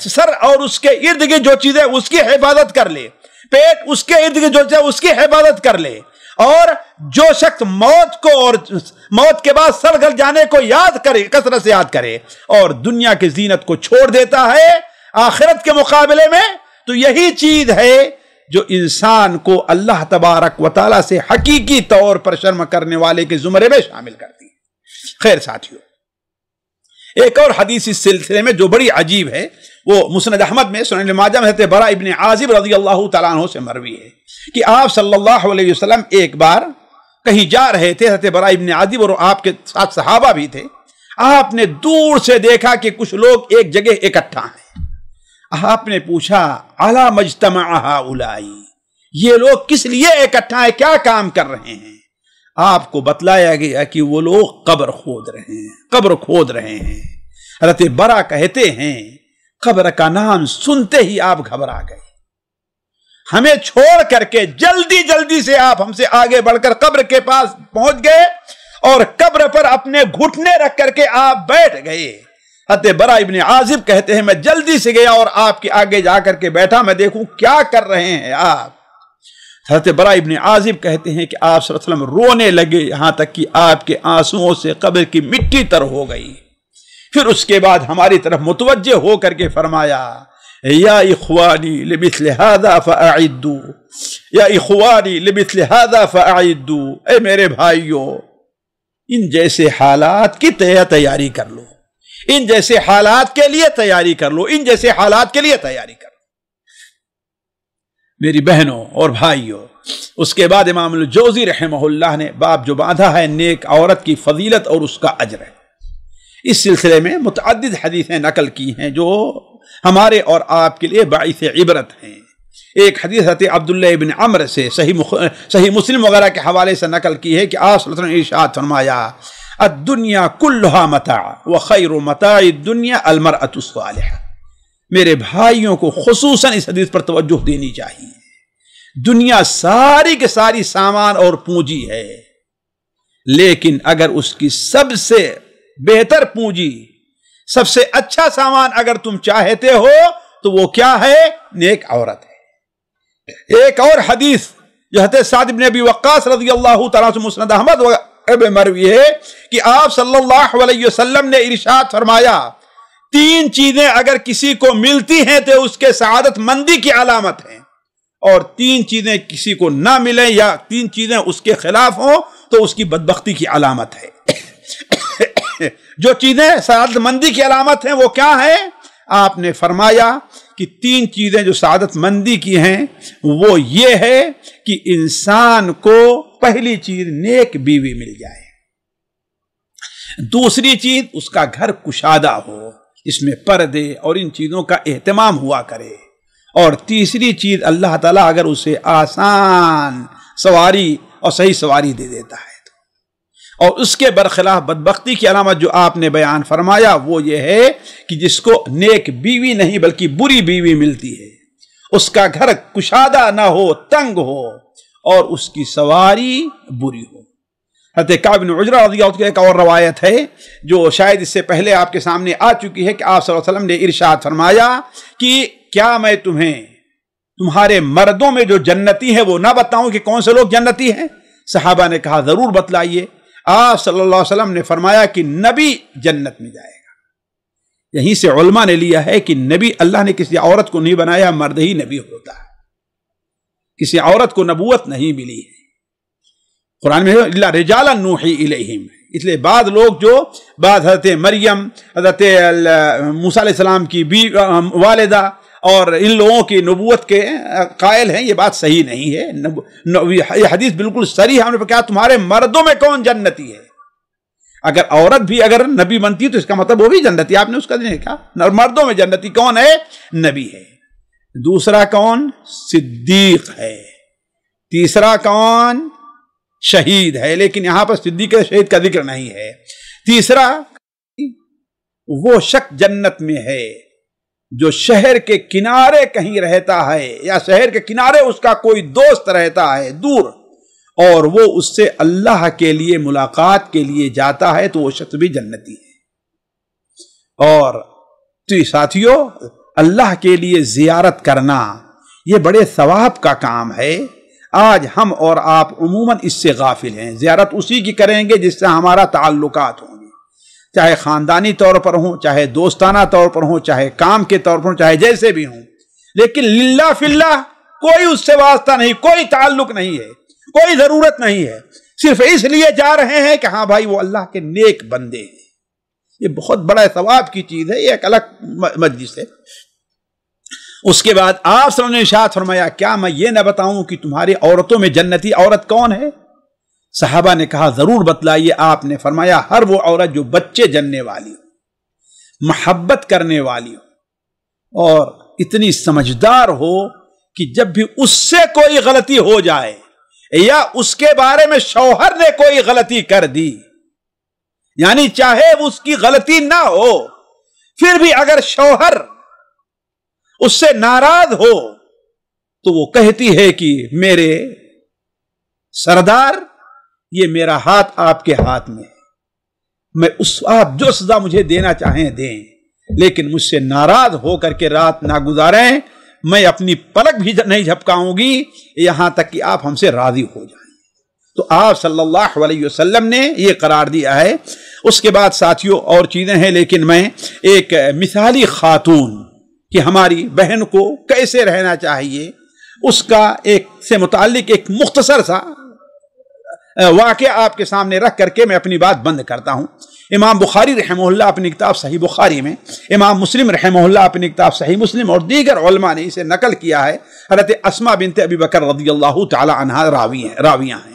سر اور اس کے ارد گرد جو چیزیں اس کی حفاظت کر لے، پیٹ اس کے ارد گرد جو چیزیں اس کی حفاظت کر لے، اور جو شخص موت کو اور موت کے بعد سڑ گل جانے کو یاد کرے، کثرت سے یاد کرے، اور دنیا کی زینت کو چھوڑ دیتا ہے آخرت کے مقابلے میں، تو یہی چیز ہے جو انسان کو اللہ تبارک و تعالیٰ سے حقیقی طور پر شرم کرنے والے کے زمرے میں شامل کرتی ہے۔ خیر ساتھیو، ایک اور حدیث اس سلسلے میں جو بڑی عجیب ہے، وہ مسند احمد میں، سنن ابن ماجہ میں حضرت براء ابن عازب رضی اللہ تعالیٰ عنہ سے مروی ہے کہ آپ صلی اللہ علیہ وسلم ایک بار کہیں جا رہے تھے، حضرت براء ابن عازب اور آپ کے ساتھ صحابہ بھی تھے۔ آپ نے دور سے دیکھا کہ کچھ لوگ ایک جگہ اکٹھا ہیں۔ آپ نے پوچھا علی مجتمع ہؤلاء، یہ لوگ کس لیے اکٹھا ہیں، کیا کام کر رہے ہیں؟ آپ کو بتلایا گیا کہ وہ لوگ قبر کھود رہے ہیں۔ حضرت براء کہتے ہیں قبر کا نام سنتے ہی آپ گھبرا گئے، ہمیں چھوڑ کر کے جلدی سے آپ ہم سے آگے بڑھ کر قبر کے پاس پہنچ گئے اور قبر پر اپنے گھٹنے رکھ کر کے آپ بیٹھ گئے۔ حضرت براء ابن عازب کہتے ہیں میں جلدی سے گیا اور آپ کے آگے جا کر کے بیٹھا، میں دیکھوں کیا کر رہے ہیں آپ۔ حضرت براء ابن عازب کہتے ہیں کہ آپ صلی اللہ علیہ وسلم رونے لگے، یہاں تک کہ آپ کے آنسوؤں سے قبر کی مٹی تر ہو گئی۔ پھر اس کے بعد ہماری طرف متوجہ ہو کر کے فرمایا یا اخوانی لمثل هذا فاعدوا، یا اخوانی لمثل هذا فاعدوا، اے میرے بھائیو ان جیسے حالات کی تیاری کر لو، ان جیسے حالات کے لیے تیاری کر لو، ان جیسے حالات کے لیے تیاری کر لو۔ میری بہنوں اور بھائیوں، اس کے بعد امام الجوزی رحمہ اللہ نے باب جو باندھا ہے نیک عورت کی فضیلت اور اس کا اجر ہے۔ اس سلسلے میں متعدد حدیثیں نقل کی ہیں جو ہمارے اور آپ کے لیے باعث عبرت ہیں۔ ایک حدیث حضرت عبداللہ ابن عمر سے صحیح مسلم وغیرہ کے حوالے سے نقل کی ہے کہ آپ صلی اللہ علیہ وسلم نے ارشاد فرمایا الدنیا کلھا متاع وخیر متاع الدنیا المرأة الصالحہ۔ میرے بھائیوں کو خصوصاً اس حدیث پر توجہ دینی چاہیے۔ دنیا ساری کے ساری سامان اور پونجی ہے، لیکن اگر اس کی سب سے بہتر پونجی، سب سے اچھا سامان اگر تم چاہتے ہو تو وہ کیا ہے؟ نیک عورت ہے۔ ایک اور حدیث جو حضرت سعد بن ابی وقاص رضی اللہ تعالیٰ سے مسند احمد مروی ہے کہ آپ صلی اللہ علیہ وسلم نے ارشاد فرمایا 3 چیزیں اگر کسی کو ملتی ہیں تو اس کے سعادت مندی کی علامت ہیں، اور 3 چیزیں کسی کو نہ ملیں یا 3 چیزیں اس کے خلاف ہوں تو اس کی بدبختی کی علامت ہے۔ جو چیزیں سعادت مندی کی علامت ہیں وہ کیا ہیں؟ آپ نے فرمایا کہ 3 چیزیں جو سعادت مندی کی ہیں وہ یہ ہے کہ انسان کو پہلی چیز نیک بیوی مل جائے، دوسری چیز اس کا گھر کشادہ ہو، اس میں پردے اور ان چیزوں کا اہتمام ہوا کرے، اور تیسری چیز اللہ تعالیٰ اگر اسے آسان سواری اور صحیح سواری دے دیتا ہے تو، اور اس کے برخلاف بدبختی کی علامت جو آپ نے بیان فرمایا وہ یہ ہے کہ جس کو نیک بیوی نہیں بلکہ بری بیوی ملتی ہے، اس کا گھر کشادہ نہ ہو، تنگ ہو، اور اس کی سواری بری ہو۔ حضرت کعب بن عجرہ رضی اللہ عنہ کی ایک اور روایت ہے جو شاید اس سے پہلے آپ کے سامنے آ چکی ہے کہ آپ صلی اللہ علیہ وسلم نے ارشاد فرمایا کہ کیا میں تمہیں تمہارے مردوں میں جو جنتی ہیں وہ نہ بتاؤں کہ کون سے لوگ جنتی ہیں؟ صحابہ نے کہا ضرور بتلائیے۔ آپ صلی اللہ علیہ وسلم نے فرمایا کہ نبی جنت میں جائے گا۔ یہیں سے علماء نے لیا ہے کہ نبی اللہ نے کسی عورت کو نہیں بنایا، مرد ہی نبی ہوتا ہے، کسی عورت کو نبوت نہیں ملی ہے۔ قرآن میں اللہ رجالا نوحی الیہم، اس لیے بعض لوگ جو بعض حضرت مریم، حضرت موسیٰ علیہ السلام کی والدہ اور ان لوگوں کی نبوت کے قائل ہیں، یہ بات صحیح نہیں ہے۔ یہ حدیث بالکل صریح ہے، ہم نے کہا تمہارے مردوں میں کون جنتی ہے؟ اگر عورت بھی اگر نبی بنتی تو اس کا مطلب وہ بھی جنتی، آپ نے اس کا نہیں کہا۔ مردوں میں جنتی کون ہے؟ نبی ہے۔ دوسرا کون؟ صدیق ہے۔ تیسرا کون؟ شہید ہے، لیکن یہاں پر صدیق شہید کا ذکر نہیں ہے۔ تیسرا وہ شخص جنت میں ہے جو شہر کے کنارے کہیں رہتا ہے یا شہر کے کنارے اس کا کوئی دوست رہتا ہے دور، اور وہ اس سے اللہ کے لیے ملاقات کے لیے جاتا ہے تو وہ شخص بھی جنتی ہے۔ اور تو ساتھیو، اللہ کے لیے زیارت کرنا یہ بڑے ثواب کا کام ہے۔ آج ہم اور آپ عموماً اس سے غافل ہیں۔ زیارت اسی کی کریں گے جس سے ہمارا تعلقات ہوں گے، چاہے خاندانی طور پر ہوں، چاہے دوستانہ طور پر ہوں، چاہے کام کے طور پر ہوں، چاہے جیسے بھی ہوں، لیکن للہ فی اللہ کوئی اس سے واسطہ نہیں، کوئی تعلق نہیں ہے، کوئی ضرورت نہیں ہے، صرف اس لیے جا رہے ہیں کہ ہاں بھائی وہ اللہ کے نیک بندے ہیں۔ یہ بہت بڑا ثواب کی چیز ہے، یہ ایک الگ مجلس ہے۔ اس کے بعد آپ صلی اللہ علیہ وسلم نے ارشاد فرمایا کیا میں یہ نہ بتاؤں کہ تمہاری عورتوں میں جنتی عورت کون ہے؟ صحابہ نے کہا ضرور بتلائیے۔ آپ نے فرمایا ہر وہ عورت جو بچے جننے والی ہو، محبت کرنے والی ہو، اور اتنی سمجھدار ہو کہ جب بھی اس سے کوئی غلطی ہو جائے یا اس کے بارے میں شوہر نے کوئی غلطی کر دی، یعنی چاہے اس کی غلطی نہ ہو پھر بھی اگر شوہر اس سے ناراض ہو تو وہ کہتی ہے کہ میرے سردار یہ میرا ہاتھ آپ کے ہاتھ میں ہے، میں آپ جو سزا مجھے دینا چاہیں دیں، لیکن مجھ سے ناراض ہو کر کے رات نہ گزاریں، میں اپنی پلک بھی نہیں جھپکاؤں گی یہاں تک کہ آپ ہم سے راضی ہو جائیں۔ تو آپ صلی اللہ علیہ وسلم نے یہ قرار دیا ہے۔ اس کے بعد ساتھیوں اور چیزیں ہیں، لیکن میں ایک مثالی خاتون کہ ہماری بہن کو کیسے رہنا چاہیے اس کا ایک سے متعلق ایک مختصر سا واقعہ آپ کے سامنے رکھ کر کے میں اپنی بات بند کرتا ہوں۔ امام بخاری رحمہ اللہ اپنی کتاب صحیح بخاری میں، امام مسلم رحمہ اللہ اپنی کتاب صحیح مسلم، اور دیگر علماء نے اسے نقل کیا ہے۔ حضرت اسماء بنت ابی بکر رضی اللہ تعالی عنہا راویاں ہیں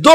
2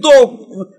2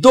2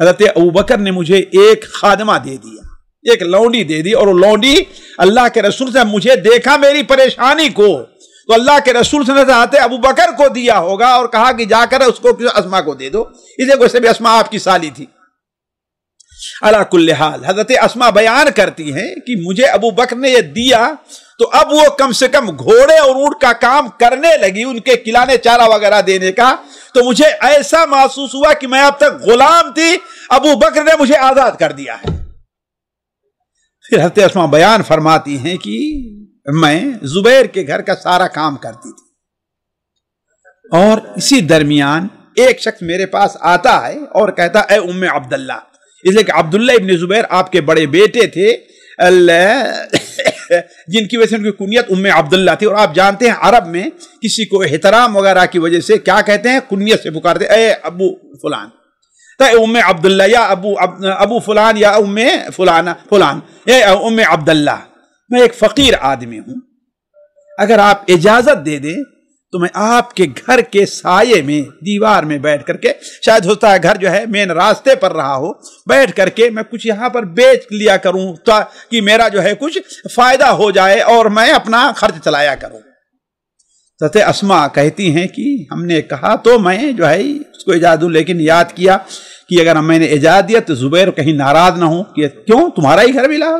حضرت ابو بکر نے مجھے ایک خادمہ دے دیا، ایک لونڈی دے دی، اور وہ لونڈی اللہ کے رسول سے مجھے دیکھا میری پریشانی کو، تو اللہ کے رسول صلی اللہ علیہ وسلم ابو بکر کو دیا ہوگا اور کہا کہ جا کر اس کو اسما کو دے دو، اس لیے ویسے بھی اسما آپ کی سالی تھی۔ علی کل حال حضرت اسما بیان کرتی ہیں کہ مجھے ابو بکر نے یہ دیا تو اب وہ کم سے کم گھوڑے اور اونٹ کا کام کرنے لگی، ان کے کھلانے چارہ وغیرہ دینے کا، تو مجھے ایسا محسوس ہوا کہ میں اب تک غلام تھی، ابو بکر نے مجھے آزاد کر دیا ہے۔ پھر حضرت اسما بیان فرماتی ہیں کہ میں زبیر کے گھر کا سارا کام کرتی تھی، اور اسی درمیان ایک شخص میرے پاس آتا ہے اور کہتا اے ام عبداللہ، اس لیے کہ عبداللہ ابن زبیر آپ کے بڑے بیٹے تھے جن کی وجہ سے ان کی کنیت ام عبداللہ تھی، اور آپ جانتے ہیں عرب میں کسی کو احترام وغیرہ کی وجہ سے کیا کہتے ہیں، کنیت سے پکارتے اے ابو فلان، تو اے ام عبداللہ یا ابو فلان یا ام فلان اے ام عبداللہ، میں ایک فقیر آدمی ہوں، اگر آپ اجازت دے دیں تو میں آپ کے گھر کے سائے میں دیوار میں بیٹھ کر کے، شاید ہوتا ہے گھر جو ہے مین راستے پر رہا ہو، بیٹھ کر کے میں کچھ یہاں پر بیچ لیا کروں تاکہ میرا جو ہے کچھ فائدہ ہو جائے اور میں اپنا خرچ چلایا کروں۔ حضرت اسما کہتی ہیں کہ ہم نے کہا تو میں جو ہے اس کو اجازت دوں، لیکن یاد کیا کہ اگر میں نے اجازت دیا تو زبیر کہیں ناراض نہ ہو کہ کیوں تمہارا ہی گھر بھی لاؤ۔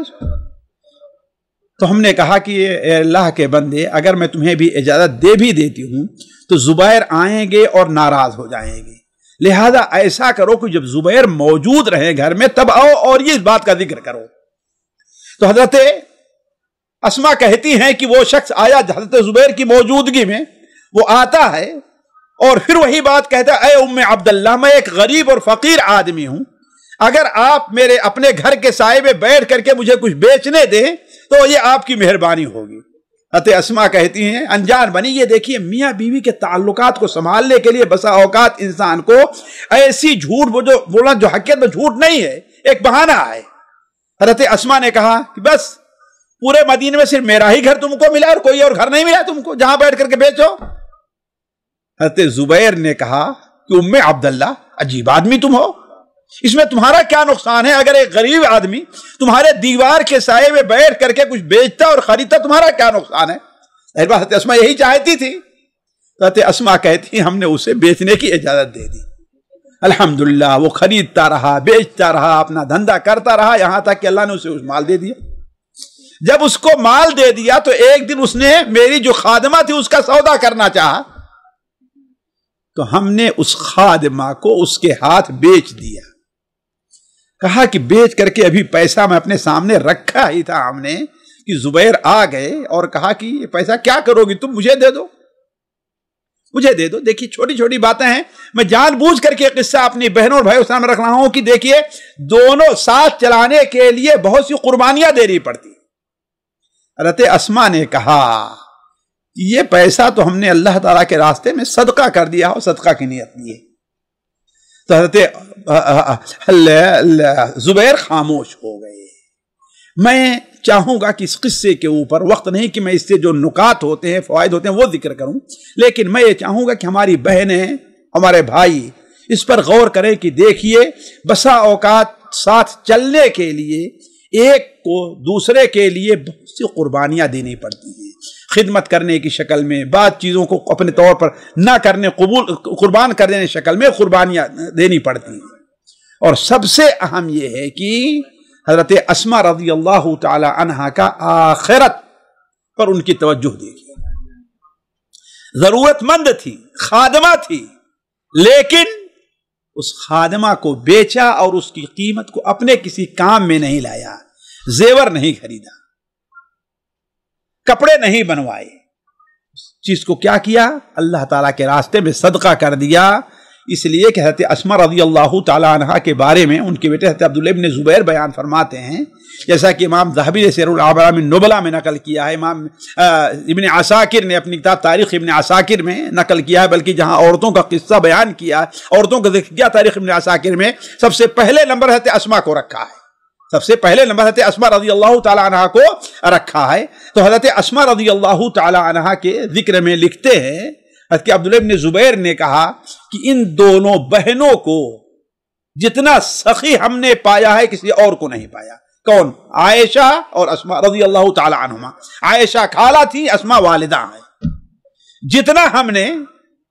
تو ہم نے کہا کہ اے اللہ کے بندے، اگر میں تمہیں بھی اجازت دے بھی دیتی ہوں تو زبیر آئیں گے اور ناراض ہو جائیں گے، لہذا ایسا کرو کہ جب زبیر موجود رہے گھر میں تب آؤ اور یہ اس بات کا ذکر کرو۔ تو حضرت اسما کہتی ہیں کہ وہ شخص آیا حضرت زبیر کی موجودگی میں، وہ آتا ہے اور پھر وہی بات کہتا ہے اے ام عبداللہ، میں ایک غریب اور فقیر آدمی ہوں، اگر آپ میرے اپنے گھر کے سائے میں بیٹھ کر کے مجھے کچھ بیچنے دیں تو یہ آپ کی مہربانی ہوگی۔ حضرت اسما کہتی ہیں انجان بنی، یہ دیکھیے میاں بیوی کے تعلقات کو سنبھالنے کے لیے بسا اوقات انسان کو ایسی جھوٹ وہ جو بولا جو حقیقت میں جھوٹ نہیں ہے، ایک بہانہ ہے۔ حضرت اسما نے کہا کہ بس پورے مدینے میں صرف میرا ہی گھر تم کو ملا اور کوئی اور گھر نہیں ملا تم کو جہاں بیٹھ کر کے بیچو۔ حضرت زبیر نے کہا کہ ام عبداللہ عجیب آدمی تم ہو، اس میں تمہارا کیا نقصان ہے؟ اگر ایک غریب آدمی تمہارے دیوار کے سائے میں بیٹھ کر کے کچھ بیچتا اور خریدتا تمہارا کیا نقصان ہے؟ حضرت اسما یہی چاہتی تھی۔ حضرت اسما کہتی ہم نے اسے بیچنے کی اجازت دے دی، الحمدللہ وہ خریدتا رہا، بیچتا رہا، اپنا دھندا کرتا رہا، یہاں تک کہ اللہ نے اسے اس مال دے دیا۔ جب اس کو مال دے دیا تو ایک دن اس نے میری جو خادمہ تھی اس کا سودا کرنا چاہا، تو ہم نے اس خادمہ کو اس کے ہاتھ بیچ دیا، کہا کہ بیچ کر کے ابھی پیسہ میں اپنے سامنے رکھا ہی تھا ہم نے کہ زبیر آ گئے اور کہا کہ یہ پیسہ کیا کرو گی تم، مجھے دے دو، مجھے دے دو۔ دیکھیے چھوٹی چھوٹی باتیں ہیں، میں جان بوجھ کر کے قصہ اپنی بہنوں اور بھائیوں سامنے رکھ رہا ہوں کہ دیکھیے دونوں ساتھ چلانے کے لیے بہت سی قربانیاں دینی پڑتی۔ حضرت اسما نے کہا یہ پیسہ تو ہم نے اللہ تعالیٰ کے راستے میں صدقہ کر دیا ہو، صدقہ کی نیت لیے۔ تو حضرت زبیر خاموش ہو گئے۔ میں چاہوں گا کہ اس قصے کے اوپر وقت نہیں کہ میں اس سے جو نکات ہوتے ہیں، فوائد ہوتے ہیں وہ ذکر کروں، لیکن میں یہ چاہوں گا کہ ہماری بہنیں، ہمارے بھائی اس پر غور کریں کہ دیکھیے بسا اوقات ساتھ چلنے کے لیے ایک کو دوسرے کے لیے بہت سی قربانیاں دینی پڑتی ہیں، خدمت کرنے کی شکل میں، بعض چیزوں کو اپنے طور پر نہ کرنے قربان کر دینے کی شکل میں قربانیاں دینی پڑتی ہیں۔ اور سب سے اہم یہ ہے کہ حضرت اسما رضی اللہ تعالی عنہا کا آخرت پر ان کی توجہ دیکھیے، ضرورت مند تھی، خادمہ تھی، لیکن اس خادمہ کو بیچا اور اس کی قیمت کو اپنے کسی کام میں نہیں لایا، زیور نہیں خریدا، کپڑے نہیں بنوائے، اس چیز کو کیا کیا؟ اللہ تعالیٰ کے راستے میں صدقہ کر دیا۔ اس لیے کہ حضرت اسما رضی اللہ تعالیٰ عنہ کے بارے میں ان کے بیٹے حضرت عبداللہ ابن زبیر بیان فرماتے ہیں، جیسا کہ امام ذہبی نے سیر الاعلام النبلا میں نقل کیا ہے، امام ابن عساکر نے اپنی کتاب تاریخ ابن عساکر میں نقل کیا ہے، بلکہ جہاں عورتوں کا قصہ بیان کیا، عورتوں کا ذکر کیا تاریخ ابن عساکر میں، سب سے پہلے نمبر حضرت اسما کو رکھا ہے، سب سے پہلے نمبر حضرت اسما رضی اللہ تعالی عنہ کو رکھا ہے۔ تو حضرت اسما رضی اللہ تعالی عنہ کے ذکر میں لکھتے ہیں کہ عبداللہ ابن زبیر نے کہا کہ ان دونوں بہنوں کو جتنا سخی ہم نے پایا ہے کسی اور کو نہیں پایا۔ کون؟ عائشہ اور اسما رضی اللہ تعالی عنہما۔ عائشہ خالہ تھی، اسما والدہ ہیں۔ جتنا ہم نے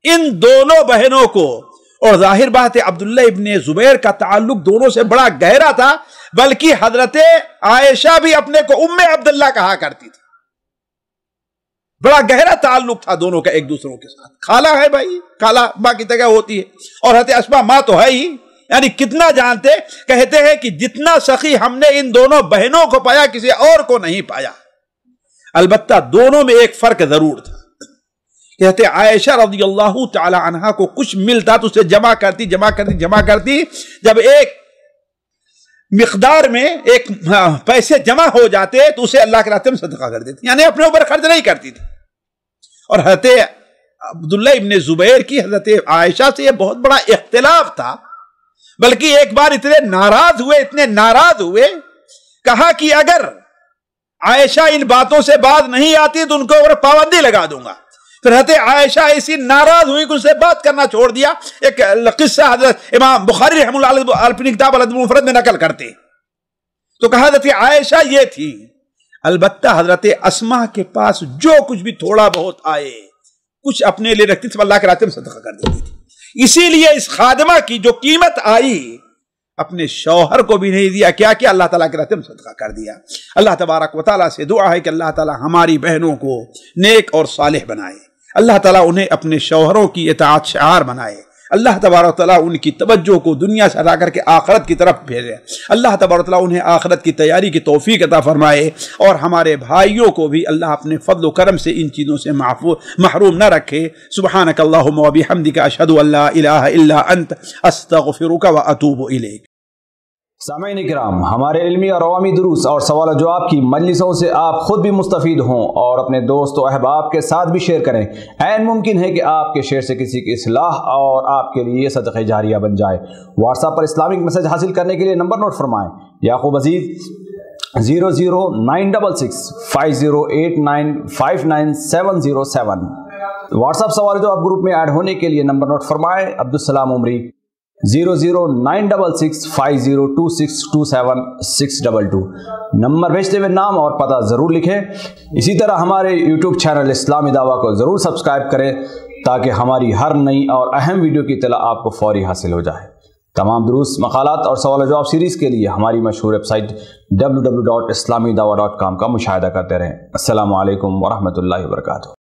ان دونوں بہنوں کو، اور ظاہر بات ہے عبداللہ ابن زبیر کا تعلق دونوں سے بڑا گہرا تھا، بلکہ حضرت عائشہ بھی اپنے کو ام عبداللہ کہا کرتی تھی، بڑا گہرا تعلق تھا دونوں کا ایک دوسروں کے ساتھ۔ خالہ ہے بھائی، خالہ ماں کی جگہ ہوتی ہے، اور حضرت اسما ماں تو ہے ہی، یعنی کتنا جانتے، کہتے ہیں کہ جتنا سخی ہم نے ان دونوں بہنوں کو پایا کسی اور کو نہیں پایا۔ البتہ دونوں میں ایک فرق ضرور تھا۔ کہتے عائشہ رضی اللہ تعالی عنہا کو کچھ ملتا تو اسے جمع کرتی، جب ایک مقدار میں ایک پیسے جمع ہو جاتے تو اسے اللہ کے راستے میں صدقہ کر دیتی، یعنی اپنے اوپر خرچ نہیں کرتی تھی۔ اور حضرت عبداللہ ابن زبیر کی حضرت عائشہ سے یہ بہت بڑا اختلاف تھا، بلکہ ایک بار اتنے ناراض ہوئے، کہا کہ اگر عائشہ ان باتوں سے بات نہیں آتی تو ان کو اوپر پابندی لگا دوں گا۔ پھر حضرت عائشہ ایسی ناراض ہوئی کہ ان سے بات کرنا چھوڑ دیا۔ ایک قصہ حضرت امام بخاری رحمہ اللہ علیہ اپنی کتاب الادب المفرد میں نقل کرتے، تو کہا حضرت عائشہ یہ تھی۔ البتہ حضرت اسما کے پاس جو کچھ بھی تھوڑا بہت آئے، کچھ اپنے لیے رکھتی تھی، اللہ کے راستے میں صدقہ کر دیتی تھی۔ اسی لیے اس خادمہ کی جو قیمت آئی اپنے شوہر کو بھی نہیں دیا، کیا کیا؟ اللہ تعالیٰ کے راستے میں صدقہ کر دیا۔ اللہ تبارک و تعالیٰ سے دعا ہے کہ اللہ تعالیٰ ہماری بہنوں کو نیک اور صالح بنائے، اللہ تعالیٰ انہیں اپنے شوہروں کی اطاعت شعار بنائے، اللہ تبارک و تعالیٰ ان کی توجہ کو دنیا سے ہٹا کر کے آخرت کی طرف بھیجے، اللہ تبارک و تعالیٰ انہیں آخرت کی تیاری کی توفیق عطا فرمائے، اور ہمارے بھائیوں کو بھی اللہ اپنے فضل و کرم سے ان چیزوں سے محروم نہ رکھے۔ سبحانک اللہم و بحمدک، اشہد ان لا الہ الا انت، استغفرک و اتوب الیک۔ سامعین کرام، ہمارے علمی اور عوامی دروس اور سوال و جواب کی مجلسوں سے آپ خود بھی مستفید ہوں اور اپنے دوست و احباب کے ساتھ بھی شیئر کریں۔ عین ممکن ہے کہ آپ کے شیئر سے کسی کی اصلاح اور آپ کے لیے صدقہ جاریہ بن جائے۔ واٹس ایپ پر اسلامک میسج حاصل کرنے کے لیے نمبر نوٹ فرمائیں: یعقوب عزیز 00966 5089 59707۔ واٹس ایپ سوال و جواب گروپ میں ایڈ ہونے کے لیے نمبر نوٹ فرمائیں: عبدالسلام عمری 00966 502627 نمبر بھیجتے ہوئے نام اور پتہ ضرور لکھیں۔ اسی طرح ہمارے یوٹیوب چینل اسلامی دعویٰ کو ضرور سبسکرائب کریں تاکہ ہماری ہر نئی اور اہم ویڈیو کی اطلاع آپ کو فوری حاصل ہو جائے۔ تمام دروس، مقالات اور سوال و جواب سیریز کے لیے ہماری مشہور ویب سائٹ www.islamidawah.com کا مشاہدہ کرتے رہیں۔ السلام علیکم ورحمۃ اللہ وبرکاتہ۔